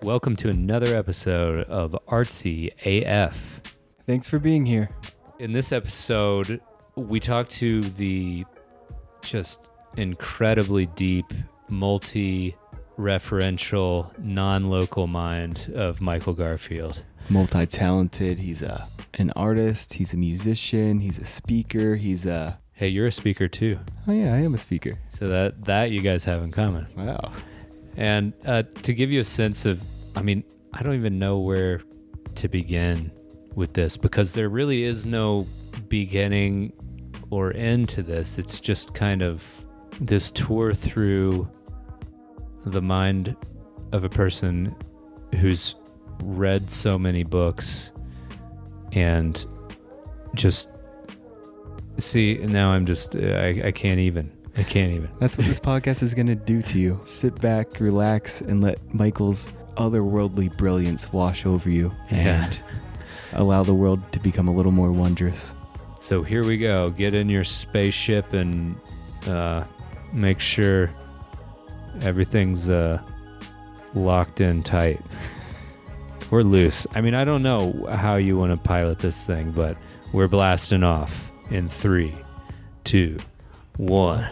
Welcome to another episode of Artsy AF. Thanks for being here. In this episode, we talk to the just incredibly deep, multi-referential, non-local mind of Michael Garfield. Multi-talented. He's an artist. He's a musician. He's a speaker. Hey, you're a speaker too. Oh yeah, I am a speaker. So that you guys have in common. Wow. And to give you a sense of, I don't even know where to begin with this, because there really is no beginning or end to this. It's just kind of this tour through the mind of a person who's read so many books and just see, now I'm just, I can't even. That's what this podcast is going to do to you. Sit back, relax, and let Michael's otherworldly brilliance wash over you and allow the world to become a little more wondrous. So here we go. Get in your spaceship and make sure everything's locked in tight. Or loose. I don't know how you want to pilot this thing, but we're blasting off in 3, 2, 1.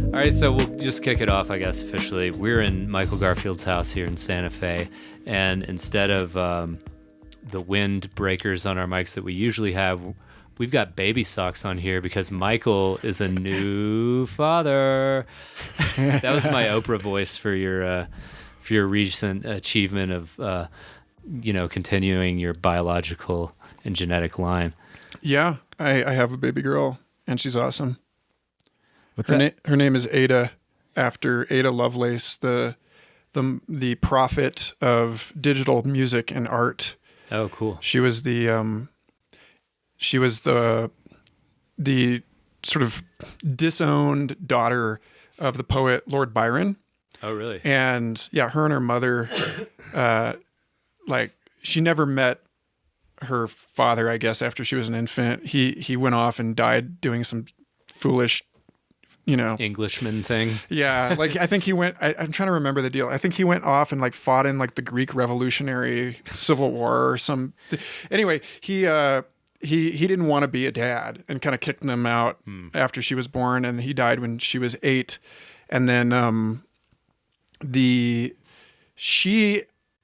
All right, so we'll just kick it off, I guess, officially. We're in Michael Garfield's house here in Santa Fe, and instead of the wind breakers on our mics that we usually have, we've got baby socks on here because Michael is a new father. That was my Oprah voice for your recent achievement of, continuing your biological and genetic line. Yeah, I have a baby girl, and she's awesome. What's that? Her name is Ada, after Ada Lovelace, the prophet of digital music and art. Oh, cool. She was the sort of disowned daughter of the poet Lord Byron. Oh, really? And yeah, her and her mother, she never met her father, I guess, after she was an infant. He went off and died doing some foolish, Englishman thing. Yeah, I think he went. I'm trying to remember the deal. I think he went off and fought in the Greek Revolutionary Civil War or some. Anyway, he didn't want to be a dad and kind of kicked them out after she was born, and he died when she was 8. And then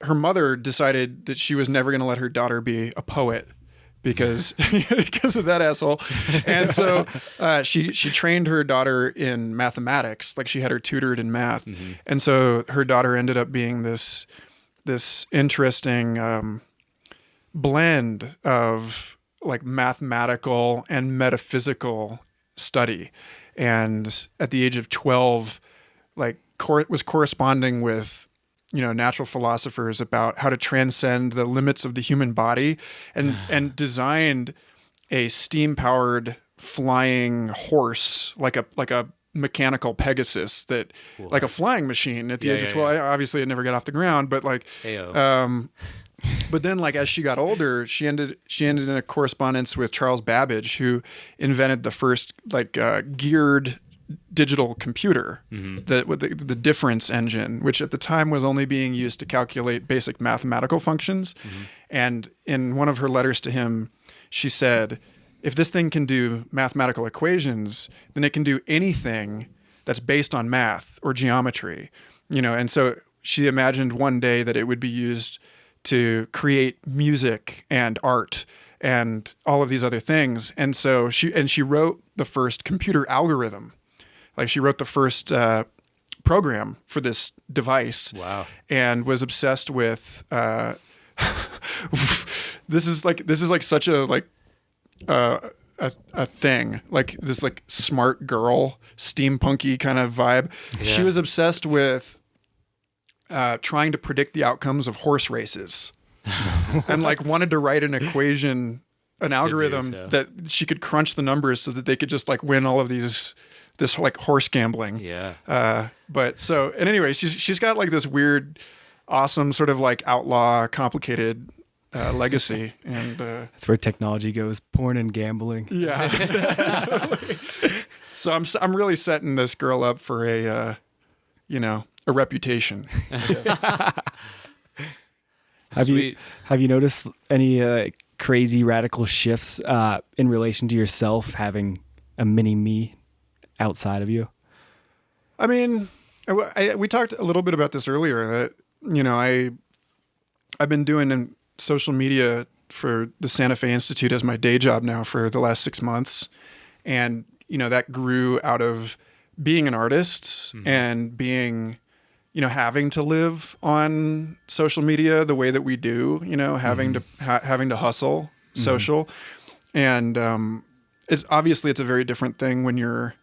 her mother decided that she was never going to let her daughter be a poet because of that asshole. And so she trained her daughter in mathematics. She had her tutored in math. Mm-hmm. And so her daughter ended up being this interesting blend of mathematical and metaphysical study. And at the age of 12, was corresponding with natural philosophers about how to transcend the limits of the human body, and designed a steam-powered flying horse, like a mechanical Pegasus that, cool. Like a flying machine at the age of 12. Yeah. Obviously, it never got off the ground, but but then as she got older, she ended in a correspondence with Charles Babbage, who invented the first geared digital computer, the difference engine, which at the time was only being used to calculate basic mathematical functions. Mm-hmm. And in one of her letters to him, she said, if this thing can do mathematical equations, then it can do anything that's based on math or geometry, and so she imagined one day that it would be used to create music and art and all of these other things. And so she wrote the first computer algorithm. She wrote the first program for this device. Wow. And was obsessed with this is such a thing, this smart girl, steampunky kind of vibe. Yeah. She was obsessed with trying to predict the outcomes of horse races. And wanted to write an equation, an algorithm that she could crunch the numbers so that they could just win all of this horse gambling. Yeah. But so, and anyway, she's got this weird, awesome sort of outlaw, complicated legacy. And That's where technology goes, porn and gambling. yeah, totally. So I'm really setting this girl up for a reputation. Have you noticed any crazy radical shifts in relation to yourself having a mini me outside of you? I mean, we talked a little bit about this earlier, that, I've been doing social media for the Santa Fe Institute as my day job now for the last 6 months. And, that grew out of being an artist and being, having to live on social media the way that we do, having to hustle social. And it's a very different thing when you're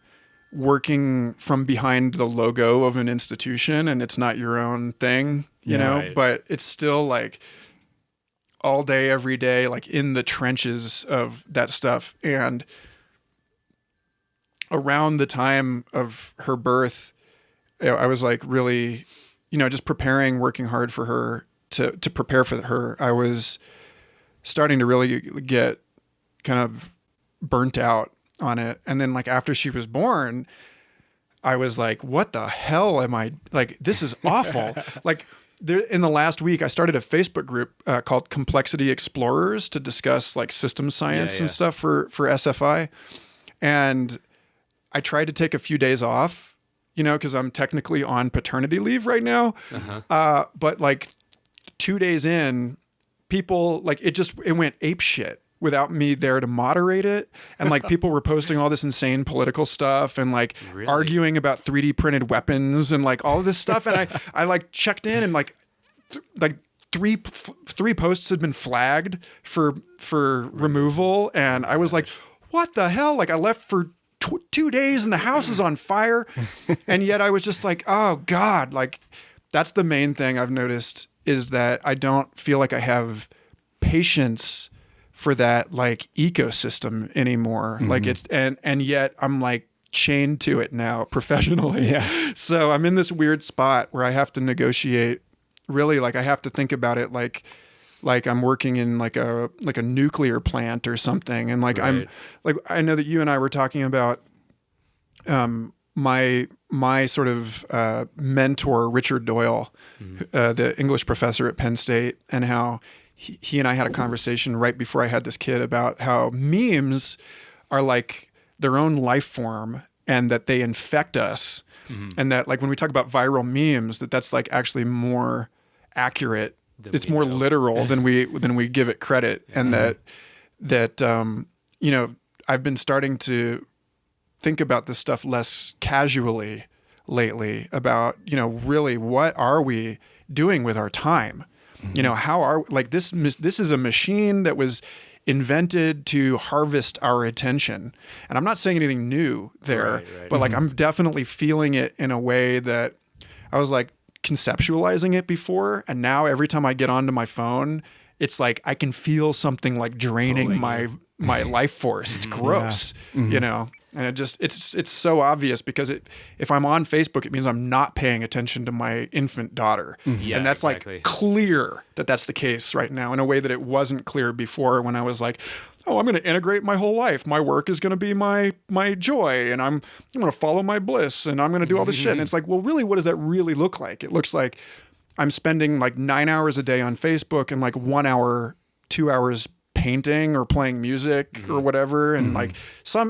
working from behind the logo of an institution and it's not your own thing, right. But it's still like all day, every day, like in the trenches of that stuff. And around the time of her birth, I was like really, just working hard for her to prepare for her. I was starting to really get kind of burnt out on it. And then like after she was born, I was like, what the hell am I like? This is awful. Like in the last week, I started a Facebook group called Complexity Explorers to discuss like systems science and stuff for SFI. And I tried to take a few days off, because I'm technically on paternity leave right now. But like 2 days in, people like it went ape shit without me there to moderate it. And like people were posting all this insane political stuff and like arguing about 3D printed weapons and like all of this stuff. And I like checked in and like three posts had been flagged for removal. And I was like, what the hell? Like I left for 2 days and the house is on fire. And yet I was just like, oh God, like that's the main thing I've noticed is that I don't feel like I have patience for that like ecosystem anymore. Like it's, and yet I'm like chained to it now professionally. Yeah. So I'm in this weird spot where I have to negotiate really, like I have to think about it like I'm working in like a nuclear plant or something. And like, I'm like, I know that you and I were talking about, my sort of, mentor, Richard Doyle, the English professor at Penn State, and how he and I had a conversation right before I had this kid about how memes are like their own life form and that they infect us. And that like, when we talk about viral memes, that's like actually more accurate. It's more literal than we give it credit. And that I've been starting to think about this stuff less casually lately about, really what are we doing with our time? How are like this is a machine that was invented to harvest our attention. And I'm not saying anything new there, but like I'm definitely feeling it in a way that I was like conceptualizing it before. And now every time I get onto my phone, it's like I can feel something like draining my life force. It's gross, And it's so obvious because if I'm on Facebook, it means I'm not paying attention to my infant daughter. And that's like clear that that's the case right now in a way that it wasn't clear before when I was like, oh, I'm going to integrate my whole life. My work is going to be my joy and I'm going to follow my bliss and I'm going to do all this shit. And it's like, well, really, what does that really look like? It looks like I'm spending like 9 hours a day on Facebook and like 1 hour, 2 hours painting or playing music or whatever. And like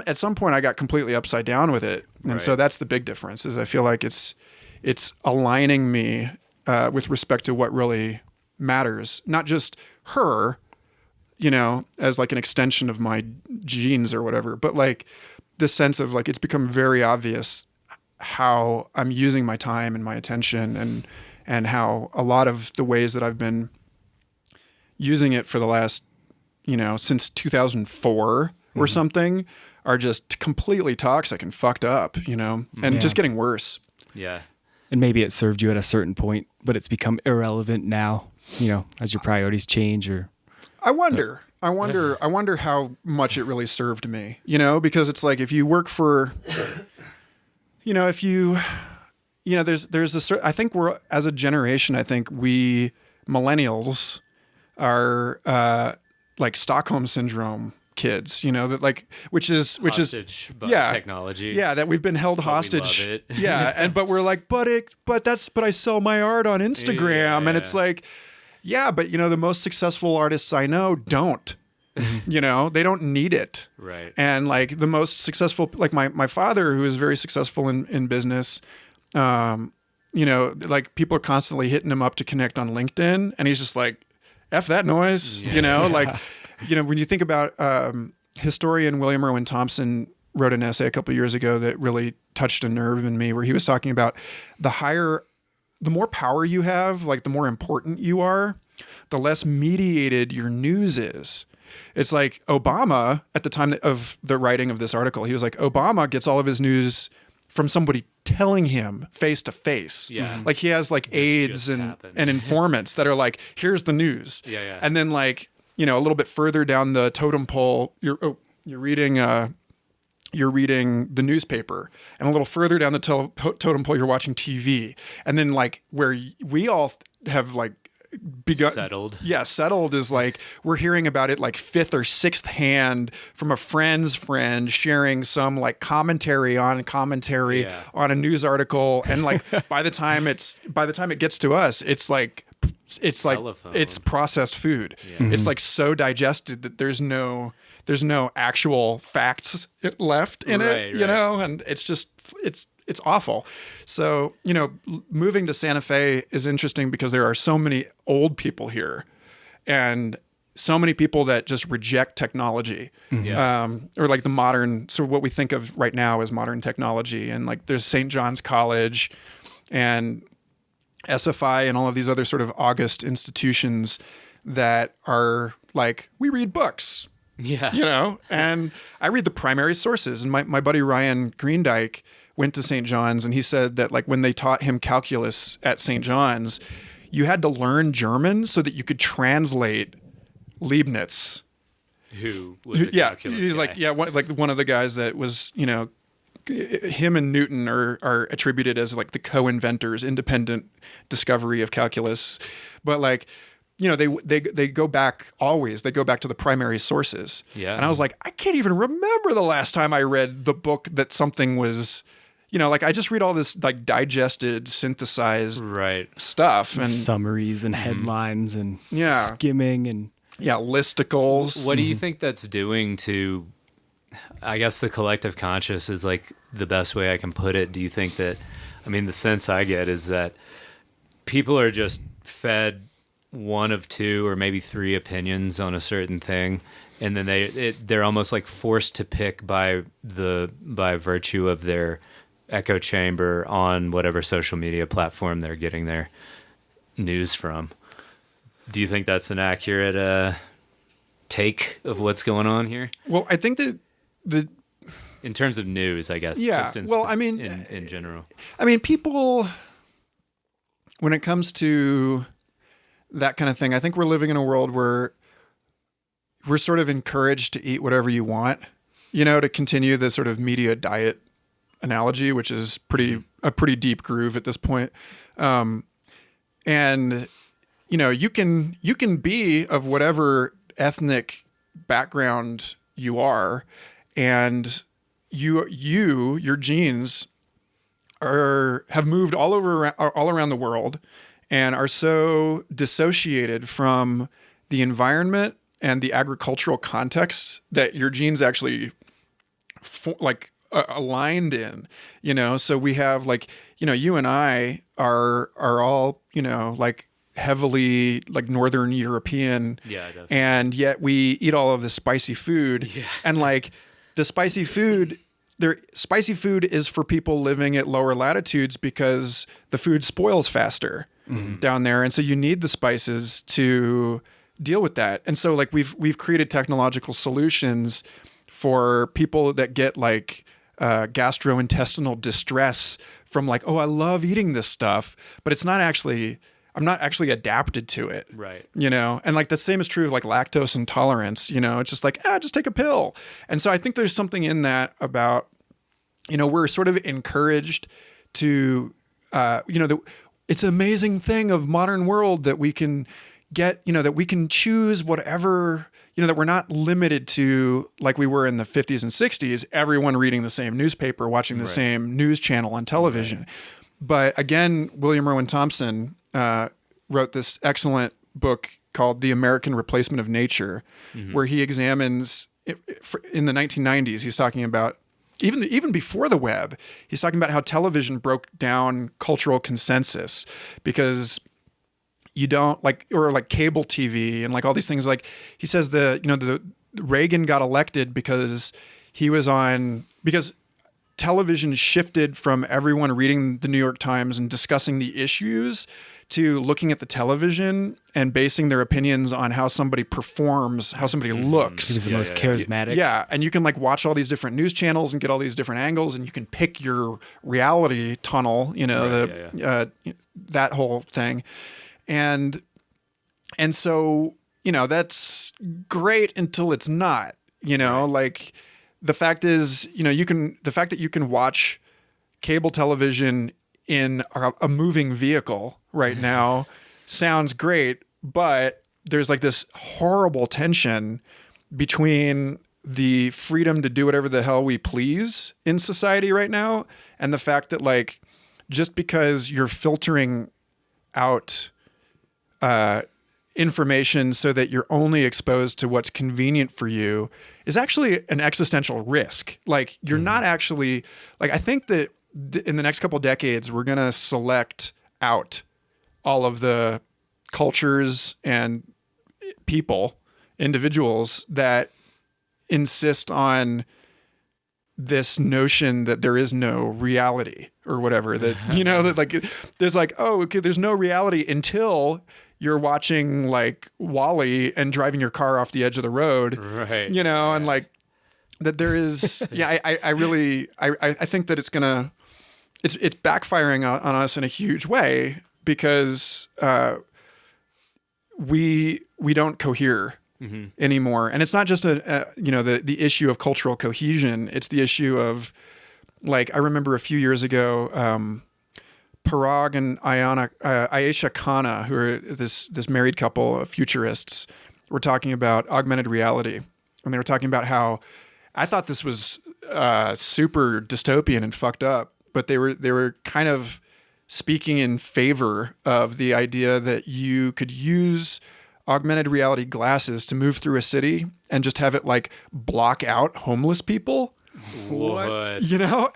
at some point I got completely upside down with it. And so that's the big difference is I feel like it's aligning me with respect to what really matters, not just her, as like an extension of my genes or whatever, but like this sense of like, it's become very obvious how I'm using my time and my attention and how a lot of the ways that I've been using it for the last, since 2004 or something are just completely toxic and fucked up, and just getting worse. Yeah. And maybe it served you at a certain point, but it's become irrelevant now, as your priorities change or... I wonder how much it really served me, because it's like, if you work for, there's I think we're, as a generation, I think we millennials, like Stockholm syndrome kids, that like, which is Hostage by yeah, technology. yeah, that we've been held But hostage. we love it. Yeah. But we're like, but I sell my art on Instagram. Yeah. And it's like, yeah, but the most successful artists I know don't. They don't need it. Right. And like the most successful, like my father, who is very successful in business, like people are constantly hitting him up to connect on LinkedIn, and he's just like, F that noise, like, when you think about historian William Irwin Thompson wrote an essay a couple of years ago that really touched a nerve in me, where he was talking about the more power you have, like the more important you are, the less mediated your news is. It's like Obama, at the time of the writing of this article, he was like, Obama gets all of his news from somebody telling him face to face. Yeah. Like he has like aides and informants that are like, here's the news. Yeah. And then like, a little bit further down the totem pole, you're reading the newspaper, and a little further down the totem pole, you're watching TV. And then like where we all have like settled is like we're hearing about it like fifth or sixth hand from a friend's friend sharing some like commentary on a news article, and like by the time it gets to us, it's like it's processed food. It's like so digested that there's no actual facts left in it, and it's just it's awful. So, moving to Santa Fe is interesting because there are so many old people here and so many people that just reject technology, or like the modern, so what we think of right now as modern technology. And like there's St. John's College and SFI and all of these other sort of august institutions that are like, we read books. Yeah. And I read the primary sources. And my buddy Ryan Greendyke went to St. John's, and he said that like when they taught him calculus at St. John's, you had to learn German so that you could translate Leibniz. Who was a calculus he's guy. like one of the guys that was, him and Newton are attributed as like the co-inventors, independent discovery of calculus. But like, they go back always. They go back to the primary sources. Yeah. And I was like, I can't even remember the last time I read the book that something was, like I just read all this like digested, synthesized stuff and summaries and headlines and skimming and listicles. What do you think that's doing to, I guess, the collective conscious is like the best way I can put it. Do you think that, the sense I get is that people are just fed one of two or maybe three opinions on a certain thing, and then they're almost like forced to pick by virtue of their echo chamber on whatever social media platform they're getting their news from. Do you think that's an accurate take of what's going on here? Well, I think that in terms of news, I guess. Yeah. Just in general. People, when it comes to that kind of thing, I think we're living in a world where we're sort of encouraged to eat whatever you want, to continue the sort of media diet analogy, which is a pretty deep groove at this point. And you can be of whatever ethnic background you are, and your genes have moved all around the world and are so dissociated from the environment and the agricultural context that your genes actually aligned in, so we have like, you and I are all, like heavily like Northern European, and yet we eat all of this spicy food, and like the spicy food is for people living at lower latitudes because the food spoils faster down there. And so you need the spices to deal with that. And so like we've created technological solutions for people that get like gastrointestinal distress from like, oh, I love eating this stuff, but I'm not actually adapted to it. Right. And like the same is true of like lactose intolerance, it's just like, just take a pill. And so I think there's something in that about, we're sort of encouraged to, it's an amazing thing of modern world that we can that we can choose whatever, that we're not limited to, like we were in the 50s and 60s, everyone reading the same newspaper, watching the same news channel on television. Right. But again, William Irwin Thompson wrote this excellent book called The American Replacement of Nature, where he examines, in the 1990s, he's talking about, even before the web, he's talking about how television broke down cultural consensus, because you don't like cable TV and like all these things. Like he says the Reagan got elected because television shifted from everyone reading the New York Times and discussing the issues to looking at the television and basing their opinions on how somebody performs, how somebody looks. He was the most charismatic. Yeah. And you can like watch all these different news channels and get all these different angles, and you can pick your reality tunnel, that whole thing. And so, that's great until it's not, like the fact is, the fact that you can watch cable television in a moving vehicle right now sounds great, but there's like this horrible tension between the freedom to do whatever the hell we please in society right now and the fact that like just because you're filtering out information so that you're only exposed to what's convenient for you is actually an existential risk. Like you're not actually like, I think that in the next couple of decades, we're going to select out all of the cultures and individuals that insist on this notion that there is no reality or whatever, that, that like, there's like, oh, okay, there's no reality until you're watching like WALL-E and driving your car off the edge of the road, right? And like that there is, I think that it's backfiring on us in a huge way because we don't cohere anymore, and it's not just the issue of cultural cohesion. It's the issue of like I remember a few years ago. Parag and Ayesha Khanna, who are this married couple of futurists, were talking about augmented reality. And they were talking about how I thought this was super dystopian and fucked up, but they were kind of speaking in favor of the idea that you could use augmented reality glasses to move through a city and just have it like block out homeless people. What?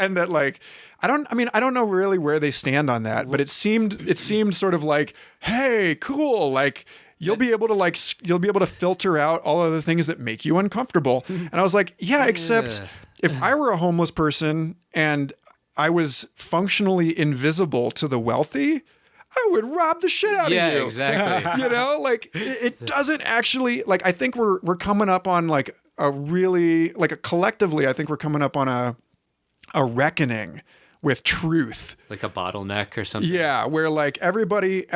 And that like I don't know really where they stand on that, but it seemed sort of like, hey, cool, like you'll be able to filter out all of the things that make you uncomfortable. And I was like, yeah, except if I were a homeless person and I was functionally invisible to the wealthy, I would rob the shit out of you. Yeah, exactly. Like it doesn't actually, like, I think we're coming up on like a really, like collectively, I think we're coming up on a reckoning with truth, like a bottleneck or something. Yeah, where like everybody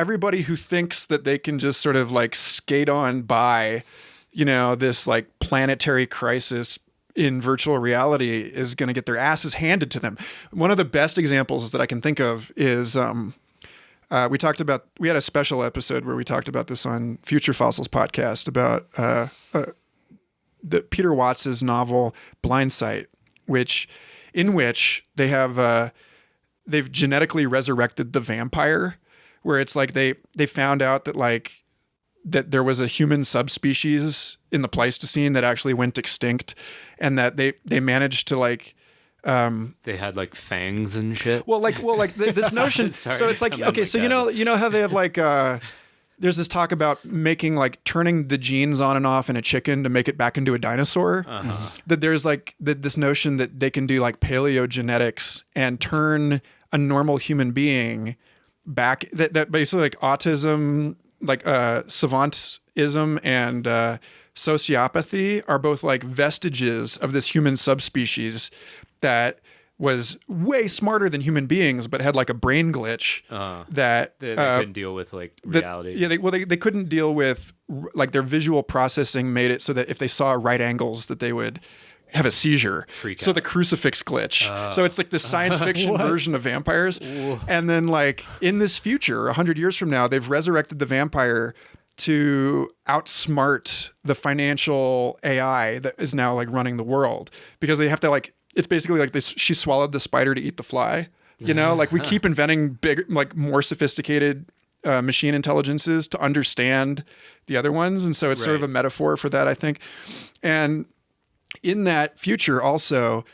who thinks that they can just sort of like skate on by, this like planetary crisis in virtual reality is going to get their asses handed to them. One of the best examples that I can think of is we had a special episode where we talked about this on Future Fossils podcast about the Peter Watts's novel Blind Sight, in which they have they've genetically resurrected the vampire, where it's like they found out that there was a human subspecies in the Pleistocene that actually went extinct, and that they managed to like they had like fangs and shit. Well, this notion. Sorry, so it's like, okay, so you know how they have like there's this talk about making like turning the genes on and off in a chicken to make it back into a dinosaur. That there's like this notion that they can do like paleogenetics and turn a normal human being back. That basically like autism, like savantism and sociopathy are both like vestiges of this human subspecies that was way smarter than human beings, but had like a brain glitch that they couldn't deal with like reality. They couldn't deal with, like, their visual processing made it so that if they saw right angles that they would have a seizure. Freak so out. The crucifix glitch. So it's like the science fiction version of vampires. Whoa. And then like in this future, 100 years from now, they've resurrected the vampire to outsmart the financial AI that is now like running the world, because they have to like, it's basically like this, she swallowed the spider to eat the fly, you know, like we keep inventing big, like more sophisticated machine intelligences to understand the other ones. And so it's sort of a metaphor for that, I think. And in that future also,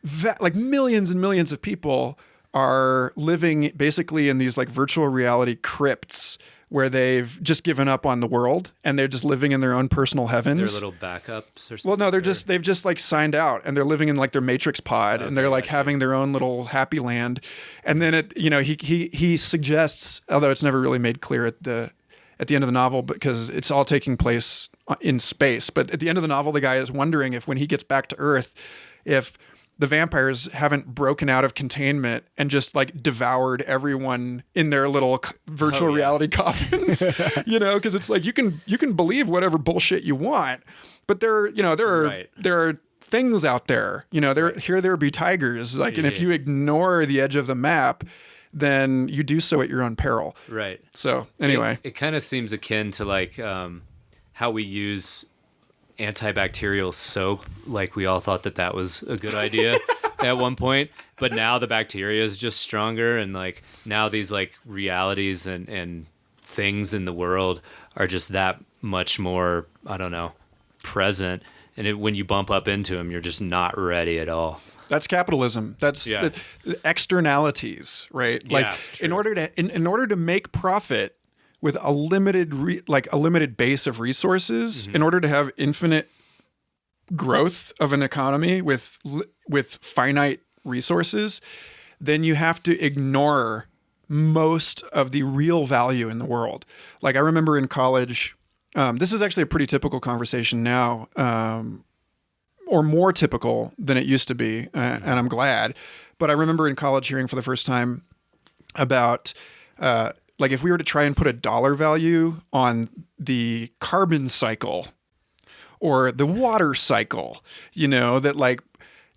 that like millions and millions of people are living basically in these like virtual reality crypts where they've just given up on the world and they're just living in their own personal heavens. Their little backups or something? Well, no, they've just like signed out and they're living in like their Matrix pod, and they're like having their own little happy land. And then he suggests, although it's never really made clear at the end of the novel, because it's all taking place in space. But at the end of the novel, the guy is wondering if when he gets back to Earth, if the vampires haven't broken out of containment and just like devoured everyone in their little virtual reality coffins, you know, because it's like you can believe whatever bullshit you want, but there are things out there, you know, there be tigers, like, and if you ignore the edge of the map, then you do so at your own peril. Right. So anyway, it kind of seems akin to like how we use antibacterial soap. Like we all thought that was a good idea at one point, but now the bacteria is just stronger, and like now these like realities and things in the world are just that much more, I don't know, present, and when you bump up into them, you're just not ready at all. That's capitalism. That's the externalities, right? Like in order to make profit with a limited base of resources, in order to have infinite growth of an economy with finite resources, then you have to ignore most of the real value in the world. Like I remember in college, this is actually a pretty typical conversation now, or more typical than it used to be, and I'm glad. But I remember in college hearing for the first time about like if we were to try and put a dollar value on the carbon cycle or the water cycle, you know, that like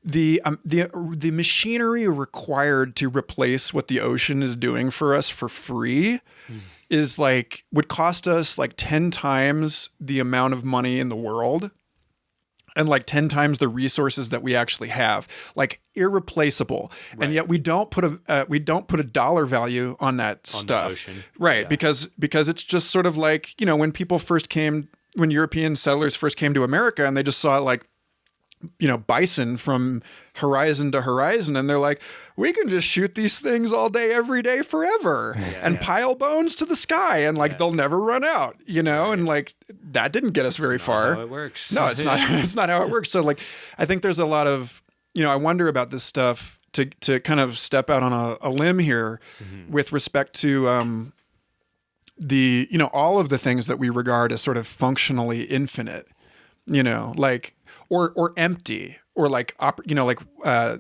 the machinery required to replace what the ocean is doing for us for free is like would cost us like 10 times the amount of money in the world. And like 10 times the resources that we actually have, like irreplaceable. Right. And yet we don't put a dollar value on that stuff. The ocean. Right. Yeah. Because it's just sort of like, you know, when European settlers first came to America and they just saw like, you know, bison from horizon to horizon, and they're like, we can just shoot these things all day, every day, forever, and pile bones to the sky, and like they'll never run out, you know, and like that didn't get us very far. How it works. No, it's not. It's not how it works. So like, I think there's a lot of, you know, I wonder about this stuff to kind of step out on a limb here with respect to the, you know, all of the things that we regard as sort of functionally infinite, you know, like. Or empty, or like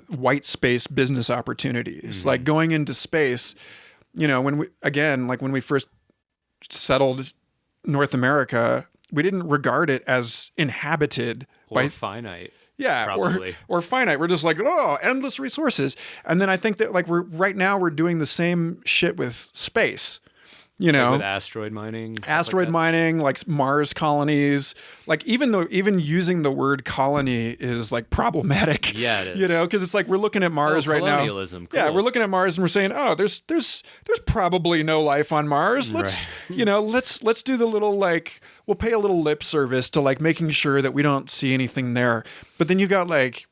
white space business opportunities, like going into space. You know, when we first settled North America, we didn't regard it as inhabited or finite. Yeah, probably. or finite. We're just like, oh, endless resources. And then I think that like we're doing the same shit with space. You know, like with asteroid mining, mining, like Mars colonies, like even using the word colony is like problematic. Yeah, it is. You know, because it's like we're looking at Mars right now. Colonialism. Cool. Yeah, we're looking at Mars and we're saying, oh, there's probably no life on Mars. Let's let's do the little like we'll pay a little lip service to like making sure that we don't see anything there. But then you got like,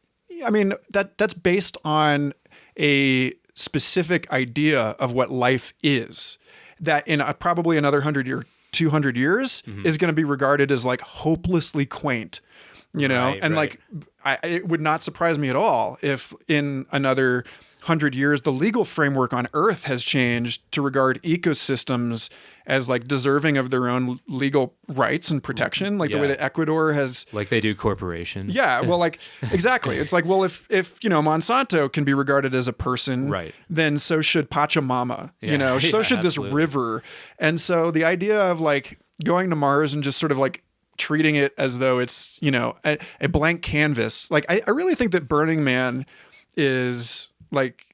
I mean that's based on a specific idea of what life is. That in probably another 100 or 200 years is going to be regarded as like hopelessly quaint, you know? Like, it would not surprise me at all if in another 100 years, the legal framework on Earth has changed to regard ecosystems as like deserving of their own legal rights and protection, like the way that Ecuador has, like they do corporations. Yeah, well, like exactly. It's like, well, if you know Monsanto can be regarded as a person, right, then so should Pachamama. You know, so should this river. And so the idea of like going to Mars and just sort of like treating it as though it's, you know, a blank canvas. Like I really think that Burning Man is like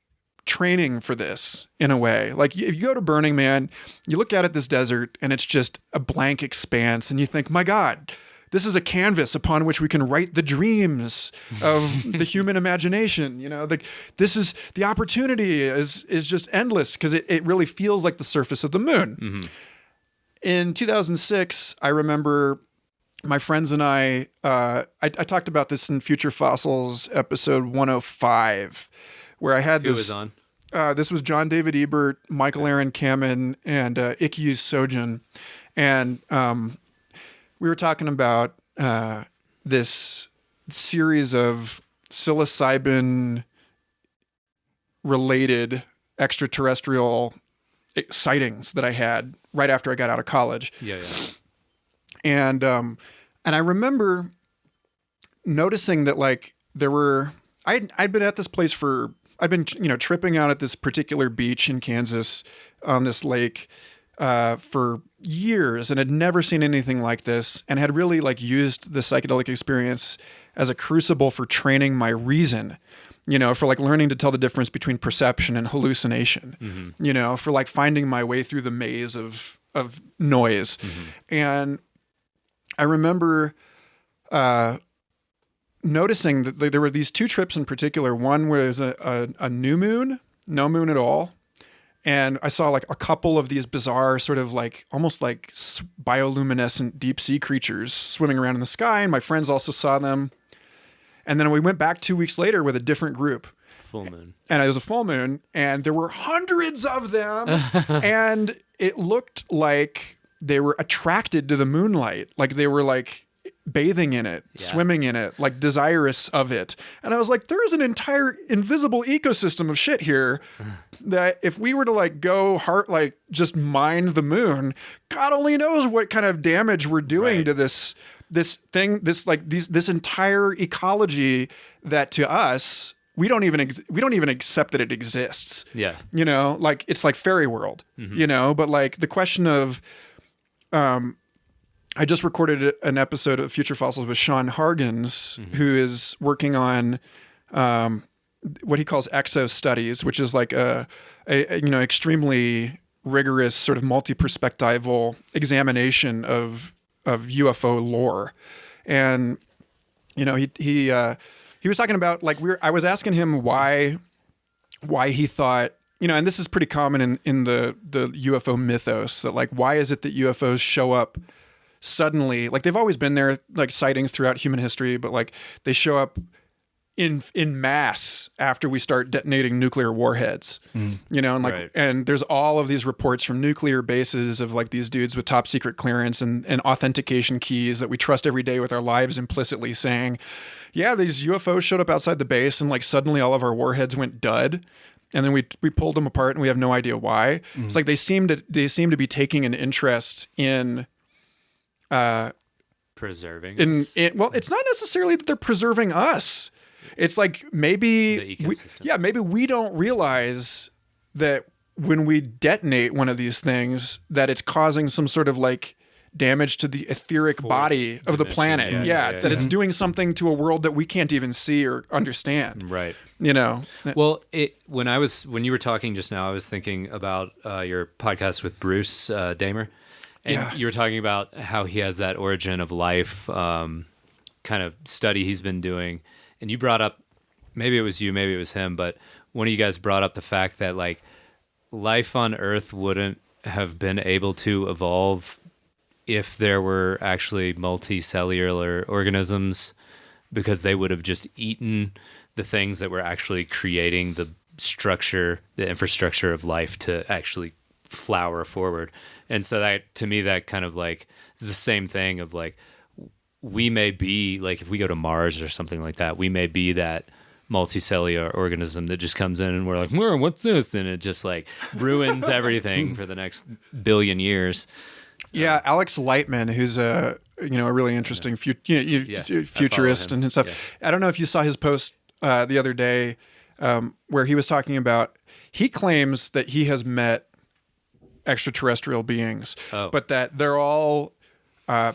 training for this in a way. Like if you go to Burning Man, you look out at this desert and it's just a blank expanse and you think, my God, this is a canvas upon which we can write the dreams of the human imagination. You know, this is the opportunity is just endless because it really feels like the surface of the moon. Mm-hmm. In 2006, I remember my friends and I talked about this in Future Fossils episode 105, where I had Who was on? This was John David Ebert, Michael Aaron Kamen, and Ikkyu Sojin. And we were talking about this series of psilocybin-related extraterrestrial sightings that I had right after I got out of college. Yeah. And I remember noticing that like I'd been at this place I've been tripping out at this particular beach in Kansas on this lake for years and had never seen anything like this, and had really like used the psychedelic experience as a crucible for training my reason, for like learning to tell the difference between perception and hallucination, for like finding my way through the maze of noise. And I remember noticing that there were these two trips in particular. One was a new moon, no moon at all. And I saw like a couple of these bizarre sort of like almost like bioluminescent deep sea creatures swimming around in the sky. And my friends also saw them. And then we went back 2 weeks later with a different group. Full moon. And it was a full moon and there were hundreds of them. And it looked like they were attracted to the moonlight. Like they were like bathing in it, swimming in it, like desirous of it. And I was like, there is an entire invisible ecosystem of shit here that if we were to like go just mine the moon, God only knows what kind of damage we're doing to this entire ecology that to us, we don't even accept that it exists. Yeah. Like it's like fairy world, but like the question of, I just recorded an episode of Future Fossils with Sean Hargens, who is working on what he calls exo studies, which is like a extremely rigorous sort of multi-perspectival examination of UFO lore. And he was talking about like I was asking him why he thought, and this is pretty common in the UFO mythos, that like why is it that UFOs show up suddenly? Like they've always been there, like sightings throughout human history, but like they show up in mass after we start detonating nuclear warheads, and like, and there's all of these reports from nuclear bases of like these dudes with top secret clearance and authentication keys that we trust every day with our lives implicitly saying, yeah, these UFOs showed up outside the base and like suddenly all of our warheads went dud. And then we pulled them apart and we have no idea why. It's like they seem to be taking an interest in preserving well, it's not necessarily that they're preserving us. It's like maybe maybe we don't realize that when we detonate one of these things that it's causing some sort of like damage to the etheric body of the planet. That it's doing something to a world that we can't even see or understand. Right. Well, when you were talking just now, I was thinking about your podcast with Bruce Damer. And you were talking about how he has that origin of life kind of study he's been doing. And you brought up, maybe it was you, maybe it was him, but one of you guys brought up the fact that like life on Earth wouldn't have been able to evolve if there were actually multicellular organisms, because they would have just eaten the things that were actually creating the structure, the infrastructure of life to actually flower forward. And so that, to me, that kind of like is the same thing of like, we may be like, if we go to Mars or something like that, we may be that multicellular organism that just comes in and we're like, what's this? And it just like ruins everything for the next billion years. Yeah. Alex Lightman, who's a really interesting futurist and stuff. Yeah. I don't know if you saw his post the other day where he was talking about, he claims that he has met extraterrestrial beings, but that they're all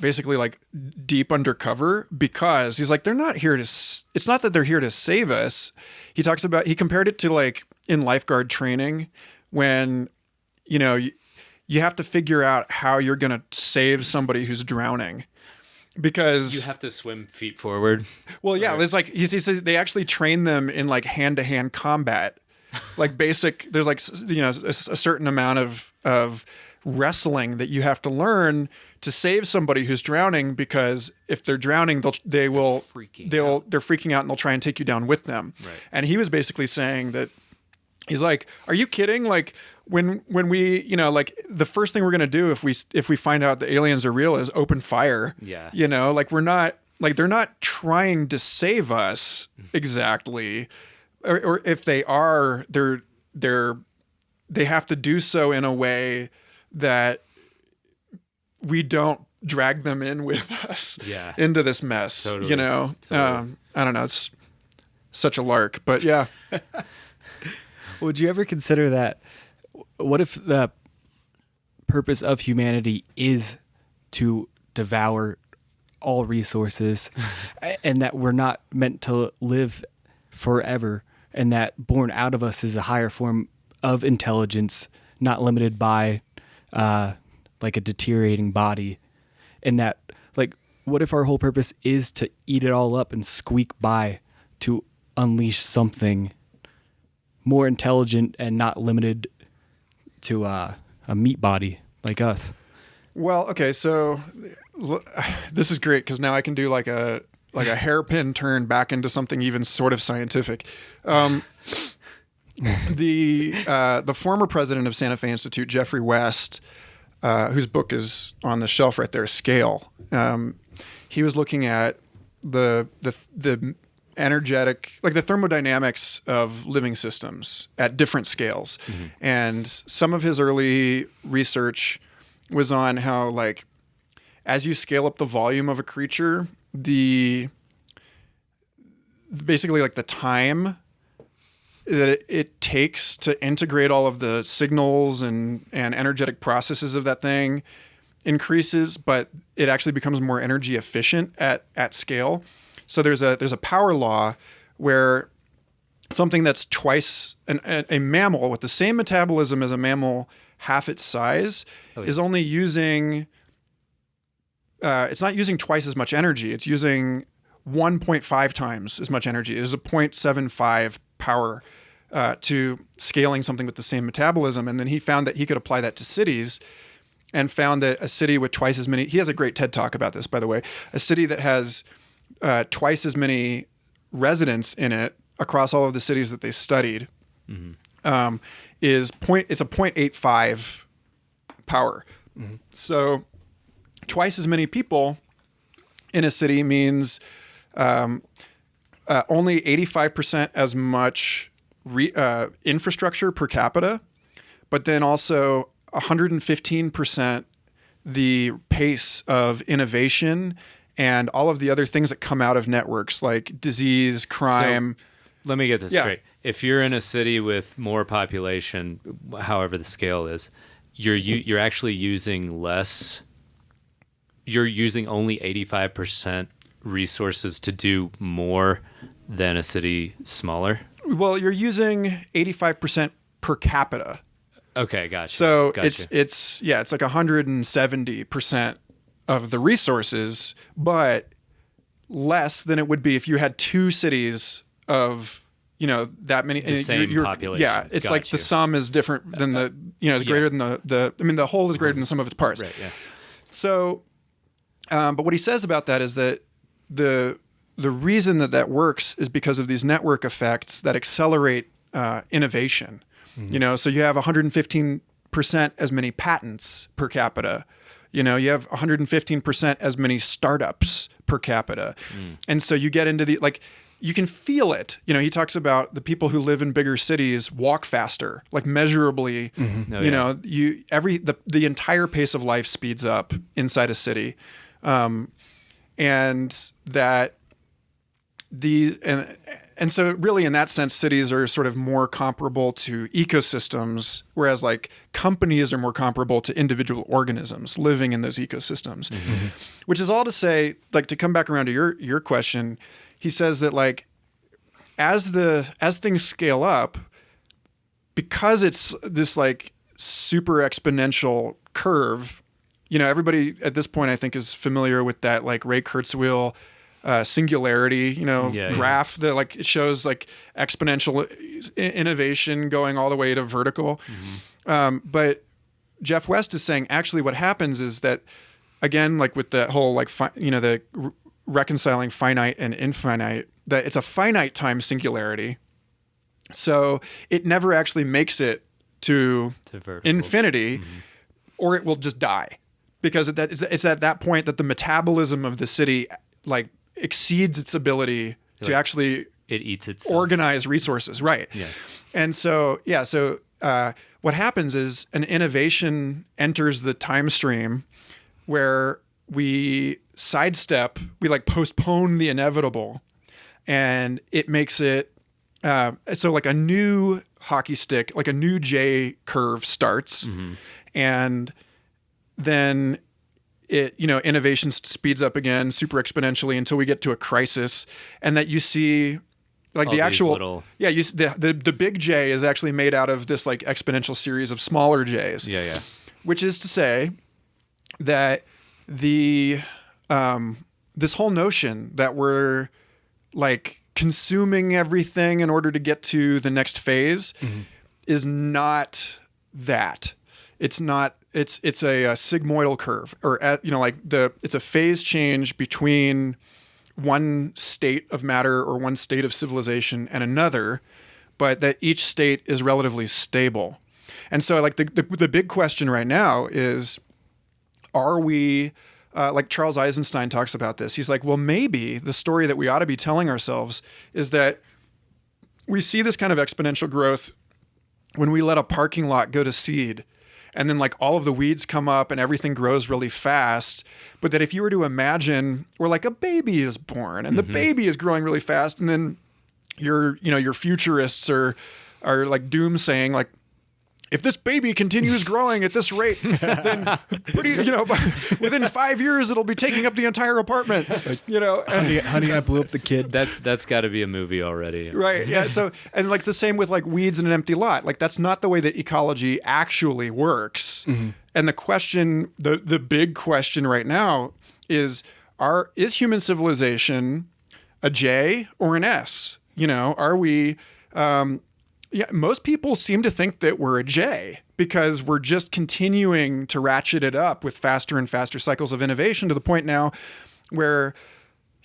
basically like deep undercover, because he's like, they're not here to, it's not that they're here to save us. He talks about, he compared it to like in lifeguard training when, you have to figure out how you're going to save somebody who's drowning. Because you have to swim feet forward. Well, yeah, there's like he says they actually train them in like hand-to-hand combat, like basic. There's like a certain amount of wrestling that you have to learn to save somebody who's drowning, because if they're drowning, they're freaking out and they'll try and take you down with them. Right. And he was basically saying that he's like, "Are you kidding? Like when we like the first thing we're gonna do if we find out the aliens are real is open fire. Yeah. Like we're not like they're not trying to save us exactly, or if they are, they have to do so in a way that we don't drag them in with us into this mess. Totally. Totally. I don't know. It's such a lark, but yeah. Would you ever consider that? What if the purpose of humanity is to devour all resources and that we're not meant to live forever, and that born out of us is a higher form of intelligence, not limited by like a deteriorating body, and that like what if our whole purpose is to eat it all up and squeak by to unleash something more intelligent and not limited to a meat body like us? Well, okay, so this is great because now I can do like a hairpin turn back into something even sort of scientific. The former president of Santa Fe Institute, Jeffrey West, whose book is on the shelf right there, Scale. He was looking at the energetic, like the thermodynamics of living systems at different scales. Mm-hmm. And some of his early research was on how, like, as you scale up the volume of a creature, basically like the time that it takes to integrate all of the signals and energetic processes of that thing increases, but it actually becomes more energy efficient at scale. So there's a power law where something that's twice a mammal with the same metabolism as a mammal, half its size, is only using it's not using twice as much energy. It's using 1.5 times as much energy. It is a 0.75 power to scaling something with the same metabolism. And then he found that he could apply that to cities, and found that a city with twice as many, he has a great TED Talk about this, by the way, a city that has twice as many residents in it across all of the cities that they studied, mm-hmm. It's a 0.85 power. Mm-hmm. So twice as many people in a city means only 85% as much infrastructure per capita, but then also 115% the pace of innovation and all of the other things that come out of networks like disease, crime. So, let me get this straight. If you're in a city with more population, however the scale is, you're actually using less. You're using only 85% resources to do more than a city smaller. Well, you're using 85% per capita. Okay, gotcha. So it's like 170% of the resources, but less than it would be if you had two cities of that many. The same population. Yeah, it's like the sum is different than is greater than the whole is greater than the sum of its parts. Right. Yeah. So, but what he says about that is that the reason that works is because of these network effects that accelerate innovation. Mm-hmm. So you have 115% as many patents per capita. You have 115% as many startups per capita. Mm. And so you get into you can feel it. He talks about the people who live in bigger cities walk faster, like measurably. Mm-hmm. The entire pace of life speeds up inside a city. And that and so really in that sense, cities are sort of more comparable to ecosystems, whereas like companies are more comparable to individual organisms living in those ecosystems. Mm-hmm. Which is all to say, like, to come back around to your question, he says that like as things scale up, because it's this like super exponential curve, everybody at this point I think is familiar with that like Ray Kurzweil singularity, graph that like it shows like exponential innovation going all the way to vertical. But Jeff West is saying actually what happens is that, again, like with the whole like the reconciling finite and infinite, that it's a finite time singularity, so it never actually makes it to infinity, or it will just die, because it's at that point that the metabolism of the city like exceeds its ability to actually it eats itself. Organize resources, right? Yeah. And so what happens is an innovation enters the time stream where we like postpone the inevitable, and it makes it so like a new hockey stick, like a new J curve starts, and then it, innovation speeds up again super exponentially until we get to a crisis, and that you see like all the actual you see the big J is actually made out of this like exponential series of smaller J's. Which is to say that the this whole notion that we're like consuming everything in order to get to the next phase is not that. It's not. It's a sigmoidal curve, or it's a phase change between one state of matter or one state of civilization and another, but that each state is relatively stable. And so like the big question right now is, are we like Charles Eisenstein talks about this. He's like, well, maybe the story that we ought to be telling ourselves is that we see this kind of exponential growth when we let a parking lot go to seed, and then like all of the weeds come up and everything grows really fast. But that if you were to imagine where like a baby is born and the baby is growing really fast, and then your futurists are like doomsaying like, if this baby continues growing at this rate, then within 5 years it'll be taking up the entire apartment. Honey, I blew up the kid. That's got to be a movie already, right? Yeah. So, and like the same with like weeds in an empty lot. Like that's not the way that ecology actually works. And the question, the big question right now is human civilization a J or an S? Are we? Most people seem to think that we're a J, because we're just continuing to ratchet it up with faster and faster cycles of innovation, to the point now where